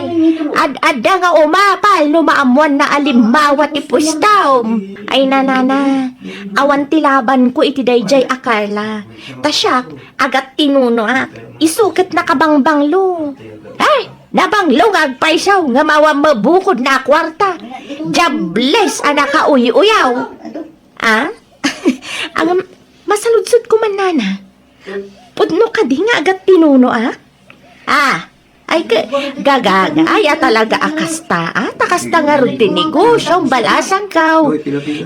ad-adda nga umapal no maamuan na alimbawa ti pwistaw. Ay, nana. Awan ti laban ko iti dayjay akarla. Tasyak, agat tinuno isukat na kabangbanglo. Ay, nabanglong agpaisaw nga mawang mabukod na kwarta. Jables anak ka uyaw. Ang masaludsod ko man, nana. Pudno ka di nga agat tinuno, ay gagaga, talaga akasta, takasta nga rin tinegosyo, balasang kaw.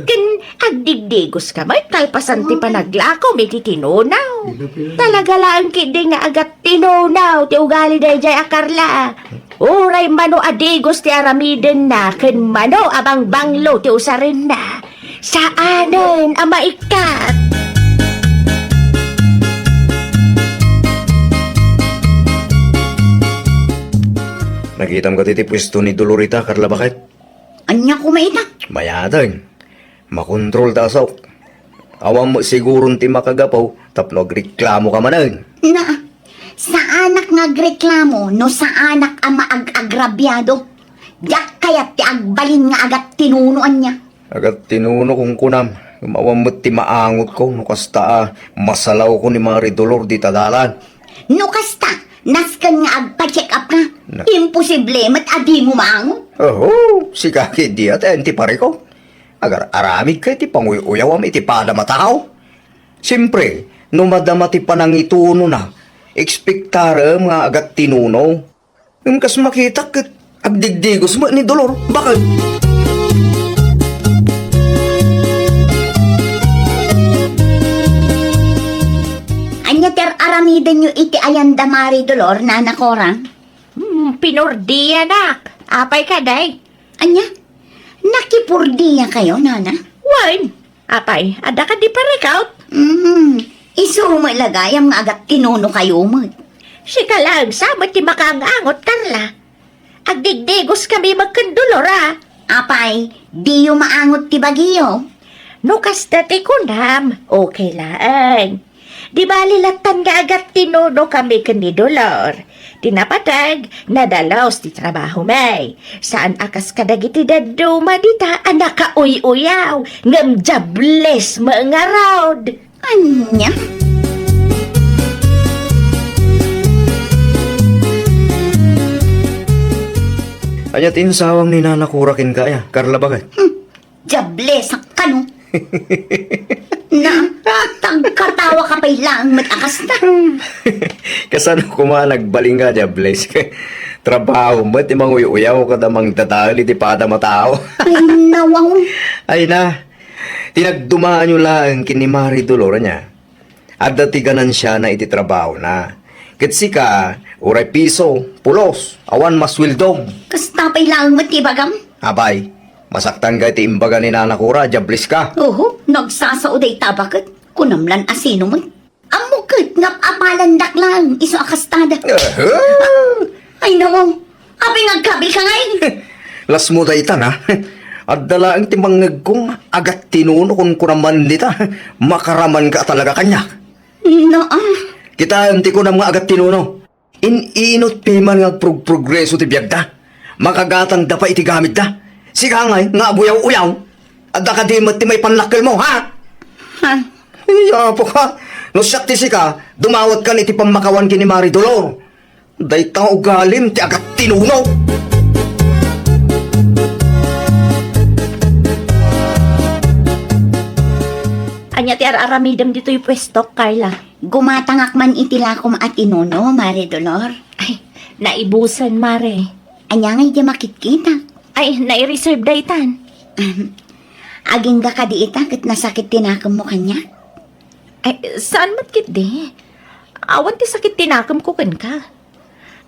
Kin, agdigdigos ka, may talpasan ti panaglako, may titinunaw. Talaga lang kindi nga agat tinunaw, ti ugali day jay akarla. Uray mano adigos ti aramiden na, kin mano abang banglo ti usarin na. Saanen, ama ikat. Nakitam ka titi pwesto ni Dolorita, Carla, bakit? Anya kumaita? Mayadan. Makontrol ta asok. Awang mo sigurong ti makagapaw, tapno agreklamo ka manan. Na, sa anak ngagreklamo, no sa anak ang maag-agrabyado. Yak kayat ti agbalin nga agat tinunuan niya. Agat tinuno kong kunam. Awang mo ti maangot ko, no kasta masalaw ko ni mga ridolor di tadalan. No kasta, naskan nga agpa-check up ka. Imposible, mat adi mo maango. Si kaki di at enti pare ko. Agar aramid ka iti panguyaw iti pada matakaw. Siyempre, no madama ti panangituno na, ekspektara nga agat tinuno. Kas makita kat agdigdigos mo ni Dolor. Bakit? Anya ter aramidan nyo iti ayan damari dolor, Nana Cora. Pinurdiya, nak. Apay ka, day. Anya, nakipurdiya kayo, Nana? Wine. Apay, ada ka di pa rekout? Iso mo ilagayam nga agat tinuno kayo mo. Sika lang, samat ti makaangangot, Carla. Agdigdigos kami magkandulora. Apay, di yung maangot ti bagiyo. No kasta ti kunam, okay lang. Di bali latan nga agat tinuno kami kanidolor. Tinapatag, nadalaos ti trabaho may. Saan akas kadagiti daduma dita, anak ka uy-uyaw, ngam jables mga raud. Anya? Anya tinsawang ni Nana Kurakin kaya, Carla, bakit? Jable sa kano. Na, tagkatawa ka pa'y lang matakas na. Kasano ko nagbaling ka dya, Blaze? Trabaho mo, ti manguyaw ka damang tatali, ti pada matao. Ay, nawaw. Ay na, tinagdumaan nyo lang kini Mari Dolora niya. At datiganan siya na iti trabaho na. Kitsi ka, uray piso, pulos, awan maswildom. Kasta pa'y lang matibagam. Abay, masaktan ka iti imbaga ni Nana Kura, jablis ka. Oo, nagsasauday tabakit. Kunamlan asino mo. Amukit, ngapalandak lang. Iso akastada. Ay, nawaw. Abi ngagkabil ka ngayon. Las mo da itan, ha? At dalaang timangag kong agat tinuno kung kunaman dita. Makaraman ka talaga kanya. Kita anti ko na mga agat tinuno. Inot piman nga progreso ti biyag da. Makagatang dapa iti gamit da. Sika ngay nga buyaw-uyaw. At nakadimat ti may panlakil mo, ha? Iya po ka. No siyak ti sika, dumawat ka ni ti pamakawan kini Mari Dolor. Day tang ugalim ti agat tinuno. Anya ti araramidam dito yung pwesto, Carla. Gumatangak man itilakom at inuno, Mare Dolor. Ay, naibusan, Mare. Anya ngay di makikita. Ay, nai-reserve daytan. Aging ga ka di ita kat nasakit tinakam mo kanya. Ay, saan matkit di? Awan ti sakit tinakam ko kan ka.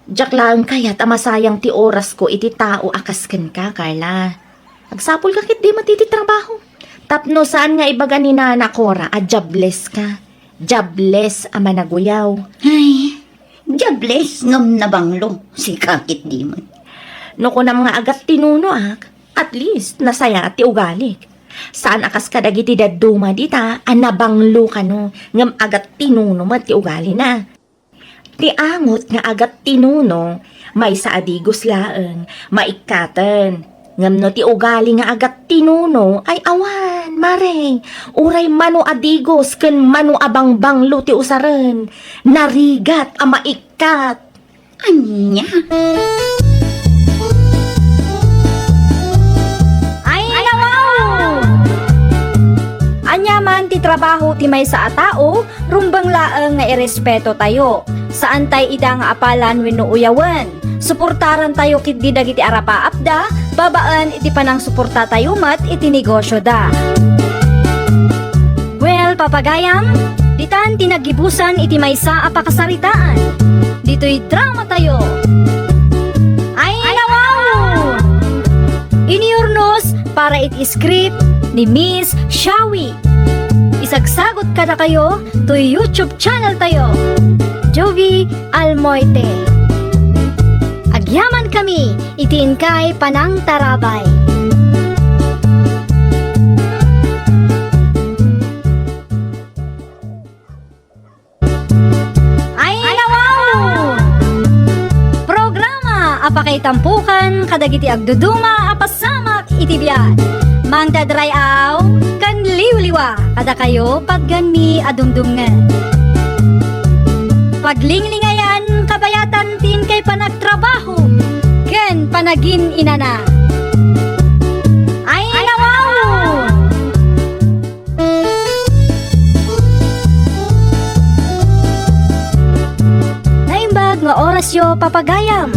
Diyak lang kaya tamasayang ti oras ko iti tao akas kan ka, Carla. Agsapol ka kit di matiti trabaho. Tapno saan nga ibaga ni Nana Cora a jobless ka. Jobless a managuyaw. Ay, jobless ngam na banglo. Si kakit di man. No ko na mga agat tinuno at least nasaya ti ugalik. Saan akas kadagiti daduma dita, anabanglo ka no, ngam agat tinuno mat ti ugali na. Ti angot nga agat tinuno, may sa adigos laeng, maikatan. Ngam no ti ugali nga agat tinuno, ay awan, mare, uray mano adigos, ken mano abang banglo ti usaren, narigat a maikat. Anya? Ay, wow! Anya man ti trabaho ti may sa atao, rumbang laeng nga irespeto tayo. Saan tay ida nga apalan wenno uyawan. Suportaran tayo kit di dagiti arapa apda, babaan iti panang suporta tayo mat iti negosyo da. Well, papagayam, ditan tinagibusan iti maysa a pakasaritaan. Dito'y drama tayo. Ay, wow! Iniurnos para iti script ni Miss Shawi. Isagsagot ka na kayo to YouTube channel tayo. Jovi Almoite. Agyaman kami, itiin kay Panang Tarabay. Ay, wow! Programa, apakay tampukan, kadagiti agduduma, apasamak, itibiyat. Mang dadrayaw, kan liwliwa, kada kayo, pagganmi adumdumngan. Paglinglingayan, kabayatan tin kay panagtrabaho, ken panagin inana. Ay, wow! Naimbag nga orasyo papagayam.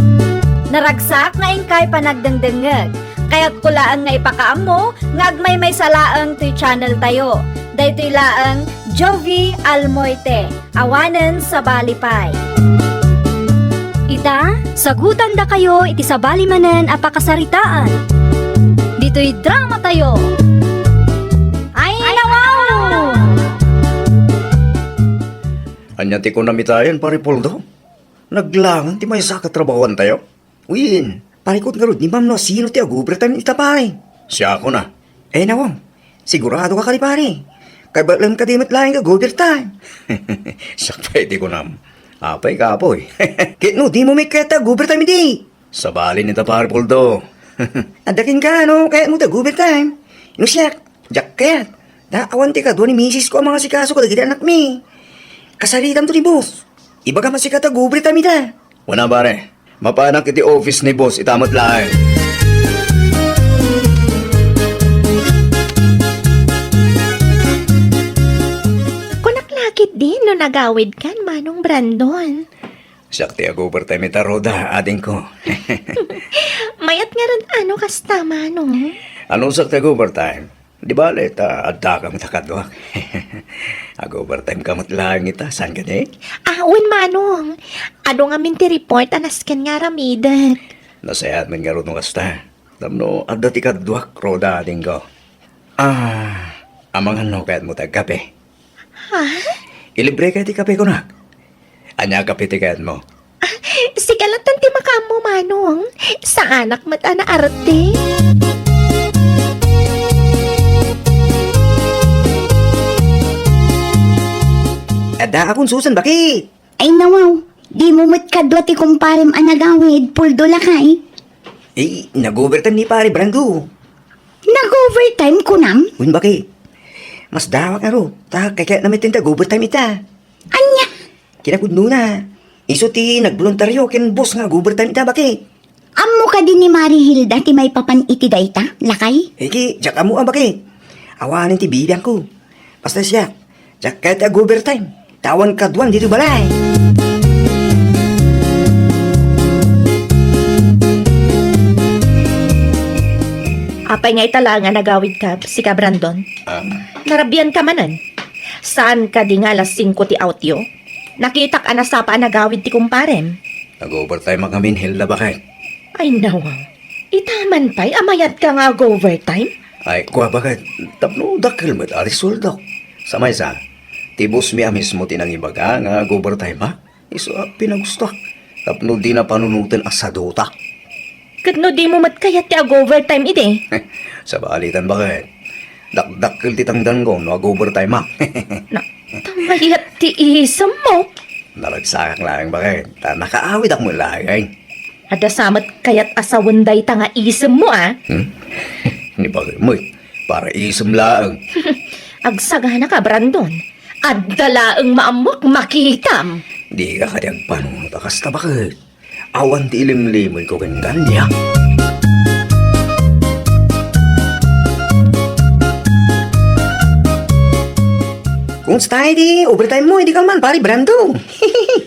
Naragsak na ingkay panagdengdengeg. Kaya't kulaan nga ipakaam mo, nga agmay may salaang to'y channel tayo. Daytoy laang Jovi Almoite, awanen sa Balipay. Ita, sagutan da kayo iti sa balimanen apakasaritaan. Dito'y drama tayo. Ay, wow! Anya ti ko namitayan, pare Poldo. Naglangan ti may sakatrabawan tayo. Uyin, parikot nga ron, ni ma'am no, sino ti agubertan ita pare? Siya ako na. Eh nawang, sigurado ka kali pare. Kaya ba lang kadimat laing ka gubertan? Siya pwede ko nam. Apay ka apoy. Kit no, di mo may keta gubertan di. Sa bali nita pare Poldo. Adakin ka no, kaya mo ta gubertan. No siya, jacket. Daawan ti ka doon ni misis ko ang mga sikaso ko dagiti anak mi. Kasalitan to ni boss. Iba ka masika ta gubertan mi da. Wala pare. Mapanak iti office ni boss, itamot lang. Kunaklakit din no nagawid kan Manong Brandon. Sakti ako overtime ita roda, ading ko. Mayat nga rin ano kasta Manong. Anong sakti ako overtime? Di ba, leta, adda kang takadwak. Ako overtime kamot lang ita, saan ka di? Awan Manong. Ano nga minti report anas kan nga ramidat. Nasayat man nga ron ng kasta. Tamno, adda ti kadwak, roda, ading ko. Amang ano kaya't mo tagkape? Ha? Ilibre kayo ti kape ko na. Anya kape ti kaya't mo? Sigalatan ti makamo Manong. Sa anak mata na arte. Ada akong susan, bakit? Ay nawaw, di mo mat kadwa ti kumparem anagawid, puldo lakay. Eh, nag-overtime ni pare Brando. Nag-overtime ko nam? Uy, bakit? Mas dawak nga ro. Kaya namin tinta, overtime ita. Anya? Kinakudno na. Iso ti nagboluntaryo, kin boss nga, overtime ita, bakit? Amo ka din ni Mari Hilda ti may papan iti dayta, lakay? Eki, jak amo bakit? Awanin ti bibiyang ko. Basta siya, jak kahit overtime. Tawan kaduan dito balay. Apay nga itala nga nagawid ka, si ka Brandon. Narabian ka manan. Saan ka di nga alas 5 ti outyo? Nakita ka na sa pa nagawid ti kumparem. Nag-overtime ang amin, Hilda, bakit? Ay nawang. Itaman pa'y amayat ka nga overtime? Ay, kuha bakit? Tapno, dakil mo't arisoldok. Samay sa, tibos mi mismo tinangibaga nga overtime, ha? Iso, pinagustok. Tapno, di na panunutin asadota. Katno di mo matkayat ti overtime ide. Sa balitan, bakit? Dakdakil titangdan ko, no, overtime, ha? Na, tamayat ti isam mo. Nalagsakak lang, bakit? Nakaawid ako mo lang, ay. Ada samat kayat asawanday ta nga isam mo Ni bagay mo, para isam lang. Agsagana ka, Brandon. At dalaang maamok makitam. Di ka kadyang panunod, kasta bakit? Awan ti ilim-limoy ko ganyan niya. Kung stay di, overtime mo, hindi ka man, pari Brando.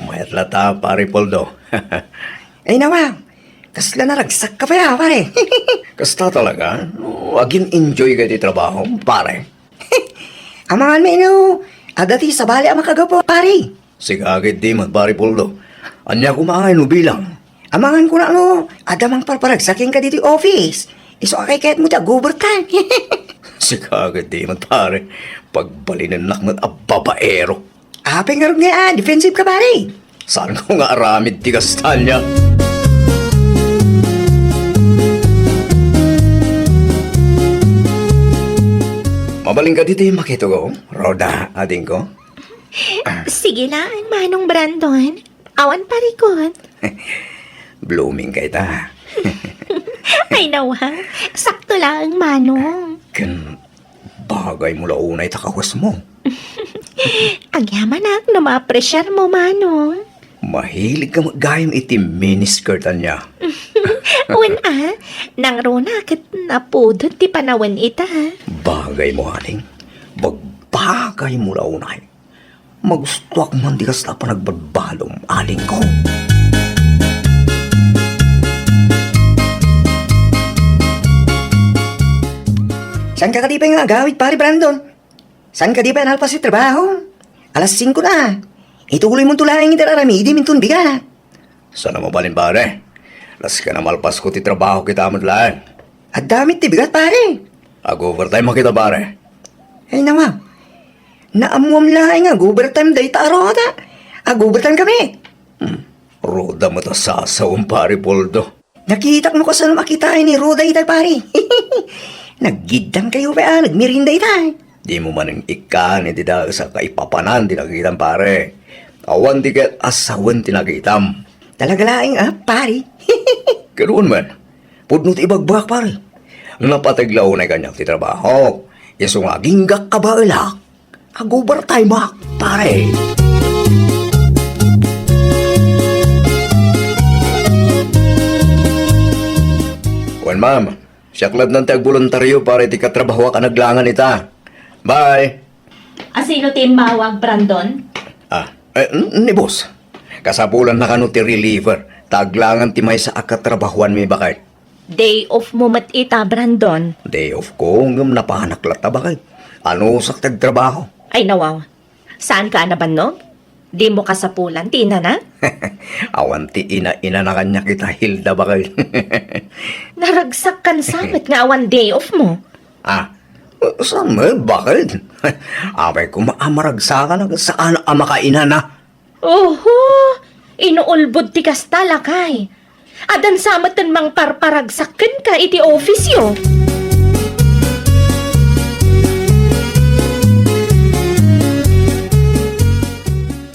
Mayat lata, pari Poldo. Ay nawa, kasla naragsak ka pa ya, pare. Kasta talaga, agin enjoy ka di trabaho, pare. Amangan may no, adati sa bali ang makagapo, pare. Sigagit di man, pari Poldo. Anya kumakain no bilang. Amangan ko na no, adamang parparagsaking ka dito office. Iso akay kahit mo ta, overtime. Sigagit di man, pare. Pagbalinan nakmat ababaero. Ape nga rin nga, defensive ka, pare. Saan ko nga aramid di kastanya? Mabaling ka dito yung makito ko, Roda, ading ko. Sige lang, Manong Brandon. Awan parikot. Blooming ka ita. Ay nawang, sakto lang, Manong. Kan bagay mo launay takawas mo. Ang yaman ak, namapresyar mo, Manong. Mahilig ka magayong itim miniskirtan niya. Uwan nang rona kit napudot ti panawan ita. Bagay mo, aning. Bagbagay mo launay. Magustuak man di kas na pa nagbadbalong, aning ko. Saan ka di pa yung agawid, pare Brandon? Saan ka di pa nalpas yung trabaho? Alas 5 na. Ituloy mong tulaing itararami, di mintun biga. Sana mabalin, pare. Las ka na malpas ko ti trabaho kita madlaan. At damit ti bigat, pare. Ag-overtime mo kita, pare. Ay naman. Naamuam laing ag-overtime day ta Roda. Ag-overtime kami. Roda mo ta sasawang, pare Poldo. Nakita mo ko saan makitain ni Roda itay, pare. Naggidang kayo pa, nagmirinda itay. Di mo man ang ikan, hindi da sa kaipapanan, tinagitam, pare. Awan tiket asawan tinagitam. Talaga laing, pare. Ganoon man. Pudnot ibagbak, pare. Napataglaw na kanyang ti trabaho. Yeso nga, ginggak ka ba ilak? Ag-overtime, pare. Wan, ma'am. Siyaklad ng tag-voluntaryo para iti katrabaho ka naglangan ita. Bye! Asino ti mawag, Brandon? Ni boss. Kasapulan na kano ti reliever. Taglangan ti may sa akatrabahuan mi bakit. Day off mo mat ita, Brandon. Day off ko, ngam napahanaklat ta bakit. Ano sa tagtrabaho? Ay nawaw. Saan ka na bannog? Di mo kasapulan, tina na? Awan ti ina-ina na kanya kita Hilda bakit. Naragsak kan samet nga awan day off mo. Saan mo? Bakit? Abay ko maamaragsakan saan ang makaina na. Oho! Inuulbod ti kasta lakay. Adan samatan mang parparagsakan ka iti ofisyo.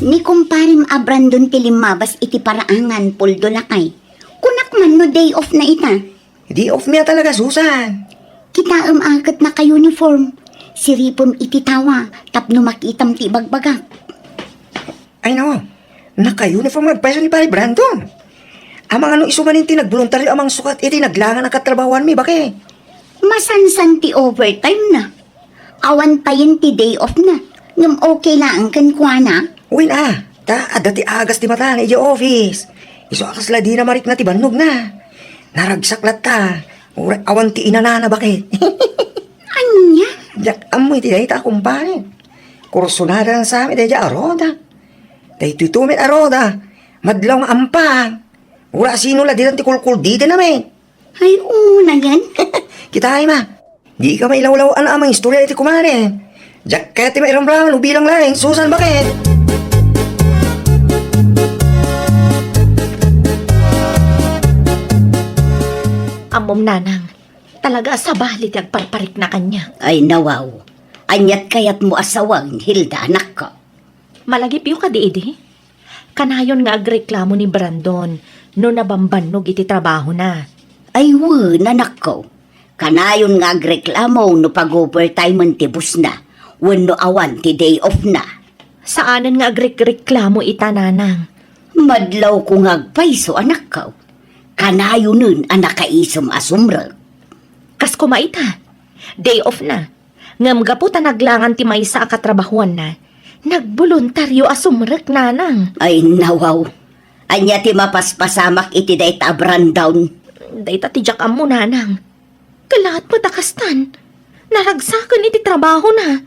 Ni kumparim Abrandon tilimabas iti paraangan puldo lakay. Kunak man no day off na ita. Di off niya talaga, Susan. Kita akat naka-uniform. Siripom iti tawa, tapno makitam ti bagbagak. Ay no, naka-uniform nagpwesto ni Pare Brandon. Amang ano isumanin ti nagboluntaryo amang sukat iti naglangan ang katrabawan mi, baki? Masansan ti overtime na. Awan pa yun ti day off na. Ngam okay lang kan kuana. Uwin ta adati agas ti mata na iji office. Iso akas la di na marik na ti bannog na. Naragsaklat ta. Ura, awan ti inanana, baki? Anya? Jak amoy ti dahi ta kumpare. Kursunada na sa amin dahi aroda. Dahi tutumit aroda. Madlaw nga ampang. Ura sino la di ti kulkul dito namin. Ay, una yan. Kita ay ma. Di ka mailawlaw ang amang istorya iti kumare. Jak kaya ti mairamraman ubilang laing. Susan, bakit? Amom nanang, talaga sa balit agparparik na kanya. Ay nawaw. Anyat kayat mo asawang, Hilda, anak ko. Malagip yung kadiidi. Kanayon nga agreklamo ni Brandon no nabambanog iti trabaho na. Ay anak ko. Kanayon nga agreklamo no pag-overtime ti bus na. Wano awan ti day off na. Saanan nga agreklamo ita nanang? Madlaw ko nga agpaiso, anak ko. Kanayo nun ang nakaisom asumrag. Kas kumaita, day off na. Ngam gaputa naglangan ti maysa a katrabahuan na. Nagboluntaryo asumrek nanang. Ay nawaw. Anya ti mapaspasamak iti day tabran down. Dayta ti jak mo nanang. Kalahat mo takastan. Naragsakan iti trabaho na.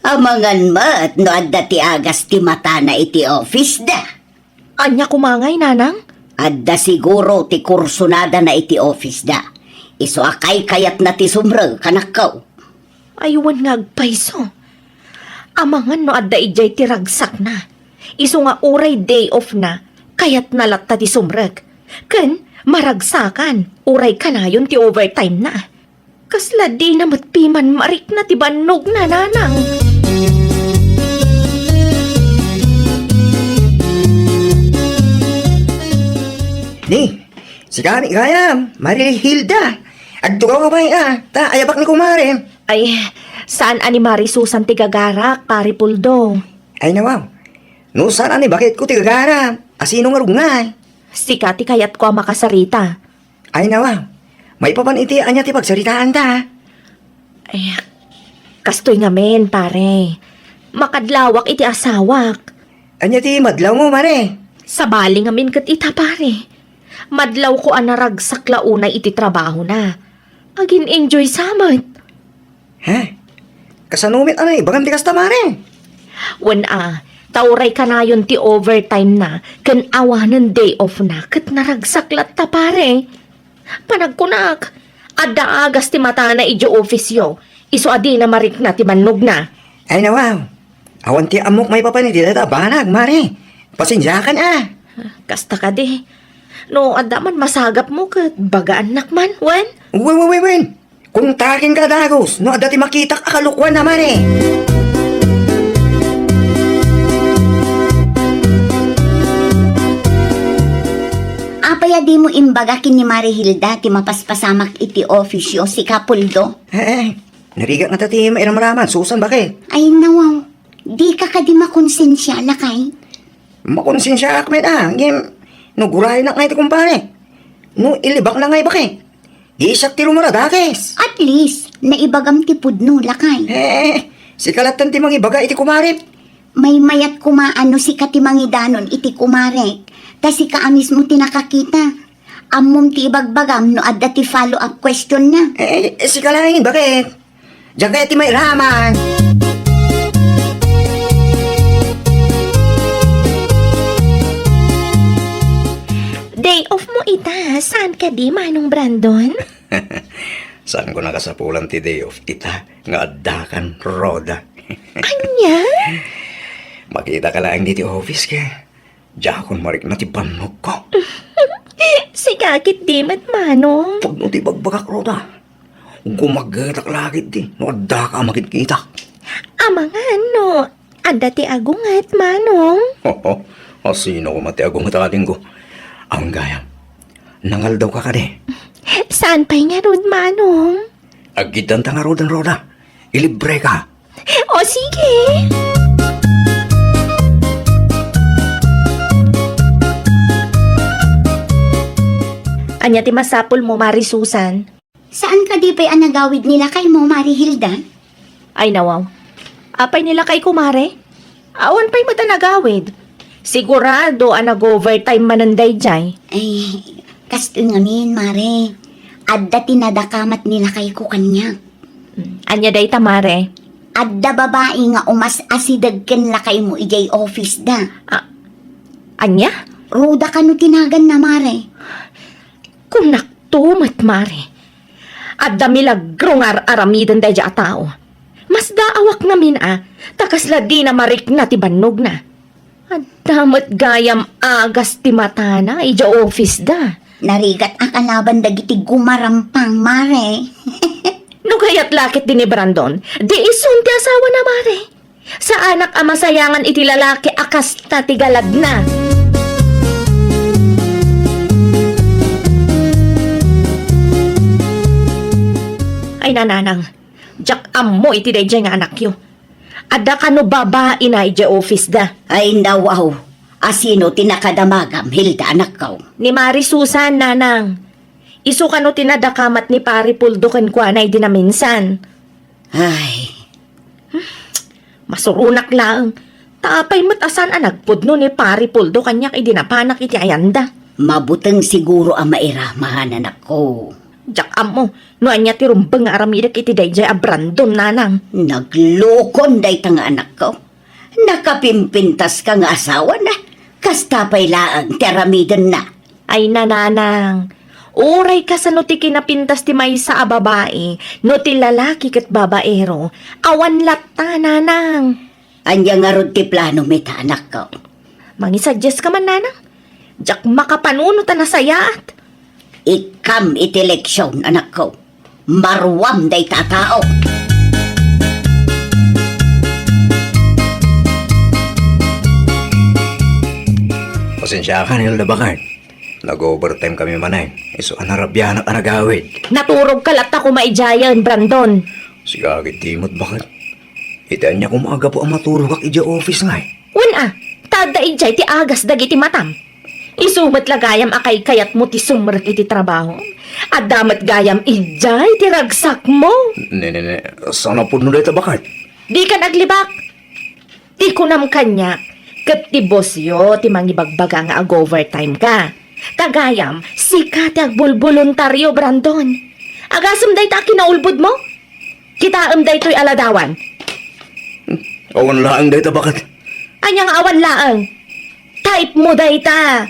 Amangan mat no adda ti agas ti mata na iti office da. Anya kumangay nanang? Adda siguro ti kursunada na iti office da. Iso akay kayat na ti sumrag kanakaw. Aywan nga agpaiso. Amangan no adda ijay ti ragsak na. Iso nga uray day off na, kayat nalatta ti sumrag. Ken, maragsakan, uray kanayon ti overtime na. Kasla di na matpiman marik na ti bannog na nanang. Ni, si kami gayam, Maria Hilda. Agto ka ba ta ayabak ni kumare. Ay, saan ani Marisusan ti gagarak, pari puldo? Ay nawaw, no saan ani bakit ko tigagara? Asino nga rugngay? Sika ti kayat ko ang makasarita. Ay nawaw, may papan iti anya ti pagsaritaan ta. Ay, kastoy nga men, pare. Makadlawak iti asawak. Anya ti madlaw mo, mare. Sabali nga min kat ita, pare. Madlaw ko anaragsak launa iti trabaho na. Agin enjoy samat. Ha? Kasanumit anay, bagan ti kasta, mare. Wan tauray ka na yun ti overtime na, kan awanan day off na, kat naragsak ta, pare. Panagkunak, adda agas ti mata na ijo ofisyo, iso adi na marik na ti mannog na. Ay nawaw, awan ti amok may papan iti data banag, mare. Pasensyakan Kasta ka di. No, adda man masagap mo kat bagaan nakman, wen? Wen. Kung takin ka dagos, no adati makitak akalukwan na, mare. Apaya di mo imbagakin ni Marihilda ti mapaspasamak iti ofisyo si Kapuldo. Narigat nga tati mairamaraman, Susan, bakit? Ay nawaw, di ka di makonsensya lakay. Makonsensya akmet Ngem, no guray na ngay ti kumpare. No ilibak na ngay bakit? Di isak ti rumaradakes. At least, naibagam ti pudno lakay. Si kalatan ti mangibaga iti kumarip. May mayat kumaano si katimangidanon iti kumarek. Ta si kaamis mo tinakakita. Amom ti ibagbagam no adda ti follow-up question na. Si kalain, bakit? Diyan kaya ti may raman. Day off mo ita, saan ka di manong Brandon? Saan ko nakasapulan ti day of ita nga addakan roda. Anya? Makita ka lang dito office ka. Diyan marik na ti banog ko. Sigakit di mat manong. Pag no ti bagbagak roda. Kung kumagatak lagit di, no adda ka makikita. Amangan no, Anda ti agungat, manong. Sino ko mati agong mataling ko? Ang gayam. Nangal daw ka kade. Saan pa'y nga rod, manong? Agitan ta nga rodan roda. Ilibre ka. O sige. Anya ti masapul mo, Mari Susan. Saan ka di pa'y anagawid nila kay mo, Mari Hilda? Ay nawaw. Apay nila kay kumare? Awan pa'y matanagawid. Sigurado nag-overtime mananday jay. Ay, kasto ngamin, Mare. Adda tinadakamat nila kay ko kanya. Anya day tamare. Adda babae nga umas asidag ken lakay mo ijay office da. Anya? Ruda ka no tinagan na, Mare. Kung naktumat, Mare. At damilagro nga aramidan day a tao. Mas daawak namin takasla di na marik na ti bannog na. At damat gayam agas ti mata na ija office da. Narigat ang kalaban dagiti gumarampang, Mare. No kayat lakit din ni Brandon, di isun ti asawa na, Mare. Sa anak masayangan iti lalaki akas na ti galag na. Ay nananang, jak ammo iti day nga anak yo. Ada ka no babae na iti office da. Ay, nawaw. Asino tinakadamagam, Hilda, anak ko. Ni Mari Susan, nanang. Isu ka no tinadakamat ni Pari Puldo ken kuanay di na minsan. Ay, Masurunak lang. Tapay matasan nagpudno ni Pari Puldo kanyak idinapanak iti ayanda. mabuteng siguro ang mairamahan, anak ko. Jak amo, no anya ti rumbeng nga aramidak iti dayjay a Brandon, nanang. Naglokon day tang anak ko. Nakapimpintas ka nga asawa na. Kastapay laang teramidan na. Ay nananang, uray ka sa no ti kinapintas ti maysa a babae, no ti lalaki ket babaero, awan latta, nanang. Anya nga rod ti plano mita, anak ko. Mangisuggest ka man, nanang. Jak makapanuno ta na sayaat. Ikam iti leksyon, anak ko. Marwam day tatao. Pasensya ka nila bakit? Nag-overtime kami manay. Iso anarabyan ang anagawid. Naturog ka latta ko maijayan, Brandon. Sigagit timot bakit? Itaan niya kung maaga po ang maturog ak ija office nga eh. Wan tada ijay ti agas dagiti matam. Isumat lagayam akay kayat mo ti sumrek iti trabaho. At damat gayam ijay ti ragsak mo. Ne, sana po nulit bakit? Di ka naglibak. Ti kunam kanya, kat ti boss yo ti mangibagbaga nga ag-overtime ka. Tagayam, sika ti agbulboluntaryo, Brandon. Agasam day ta kinaulbod mo? Kitaam day to'y aladawan. Awan laang dito bakit? Anyang awan laang. Type mo day ta.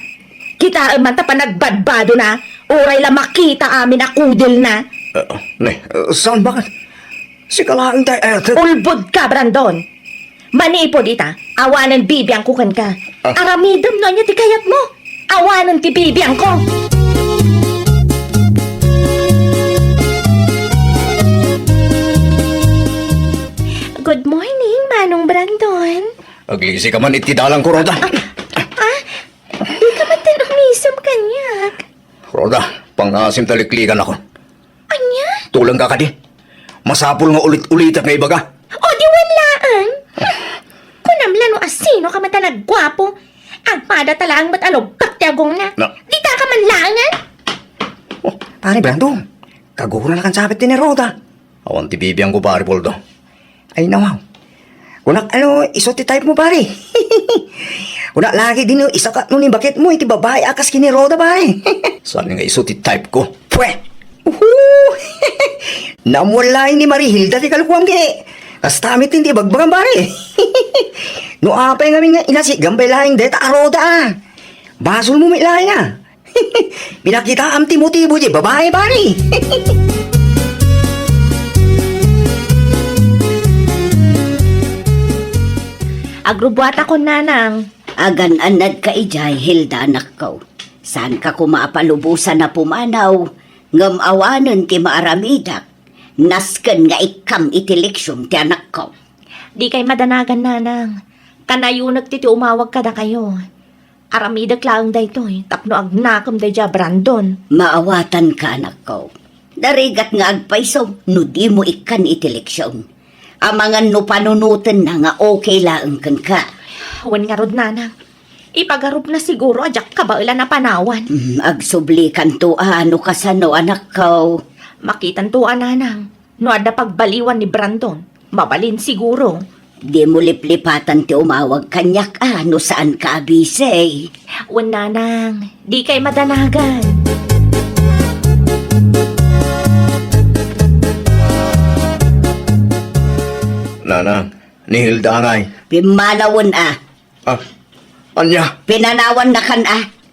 Kitaam man ta pa nagbadbado na. Uray la makita amin akudil na. Saan bakit? Si kalaang tayo Ulbod ka, Brandon. Manipo dita, awanan bibiyang kukan ka. Aramidam no niya ti kayat mo. Awanan ti bibiyang ko. Good morning, Manong Brandon. Aglisi ka man itidalang ko, Roda. Di ka man tinumisam kanyak. Roda, pangasim taliklikan ako. Anya? Tulang ka ka di. Masapul nga ulit-ulit at nga ibaga. O di walaan. Kunamla no asino ka man talagwapo. Agpada talaang matalog pagtiagong na. Na. Di ta ka man langan. Pare Brando, kagura na kan sabit din ni Roda. Awan ti bibiyang ko, pare Poldo. Ay nawaw. Kunak iso ti type mo, pare. Kunak lagi din yung isa ka nun yung bakit mo, iti babae akas kini Roda, pare. Saan nga iso ti type ko? Pwe! Namwala ni Marihilda ti kalukuam ki. Kastamit hindi bagbagan, pare. No apay nga nga inasi gambay lahing deta Roda. Basol mo may lahing Pinakita am ti-motibo di babae, pare. Agrubuat ako, nanang. Agan-anad ka ijay, Hilda, anak ko. Saan ka kumapalubusan na pumanaw? Ngam awanan ti maaramidak. Nasken nga ikam iti leksyon ti anak ko. Di kay madanagan, nanang. Kanayunag titi umawag ka na kayo. Aramidag lang daytoy, tapno agnakam day ja Brandon. Maawatan ka, anak ko. Darigat nga agpaiso, no di mo ikan iteleksyon. Amangan no panunutan na nga okay lang kan ka. Wan nga rod nanang. Ipagarup na siguro ajak kabaila na panawan. Agsubli kan to ano kasano, anak ko. Makitan to nanang. No ada pagbaliwan ni Brandon, mabalin siguro. Di mo liplipatan ti umawag kanyak no saan ka abisay. Wan nanang, di kay madanagan. Nanang, ni Hilda ngay. Pimanawon Ah, anya, pinanawan na kan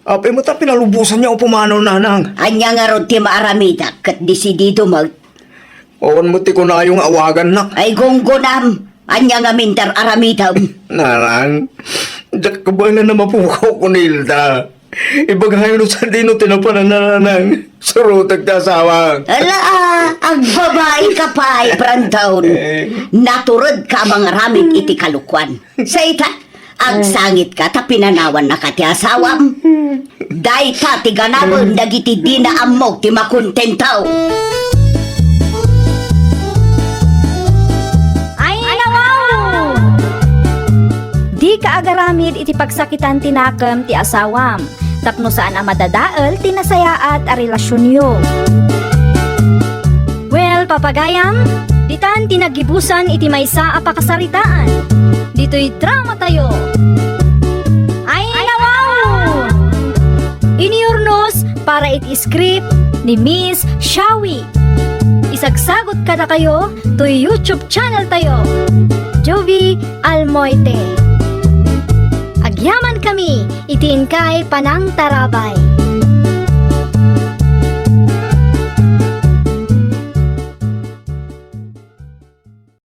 apay mo ta pinalubusan niya o pumanaw, nanang. Anya nga ron ti maaramida, kat disidido mag, Owan mo ti ko na yung awagan na. ay gunggunam, anya nga minter aramidam. Nanang, dak ka ba na mapukaw ko ni Hilda? Ibagayon no sa dino tinapanan na nanang. Surutag ta asawa. Ala, ang babae ka pa ay Brandon. Naturod ka mga ramig iti kalukwan. Sa ita, ang sangit ka, ta pinanawan na ka ti asawam. Day ta ti ganabon, dagiti di na amog ti makontentaw. Ay, nawaw! Di ka agaramid iti pagsakitan tinakam ti asawam. Tapno saan ang madadaal tinasayaat a relasyon yo. Well, papagayam, ditan tinagibusan iti maysa a pakasaritaan. Dito'y drama tayo. Ay, nawaw! Iniurnos para iti script ni Miss Shawi. Isagsagot ka na kayo to YouTube channel tayo. Jovi Almoite. Agyaman kami, itiin kay Panang Tarabay.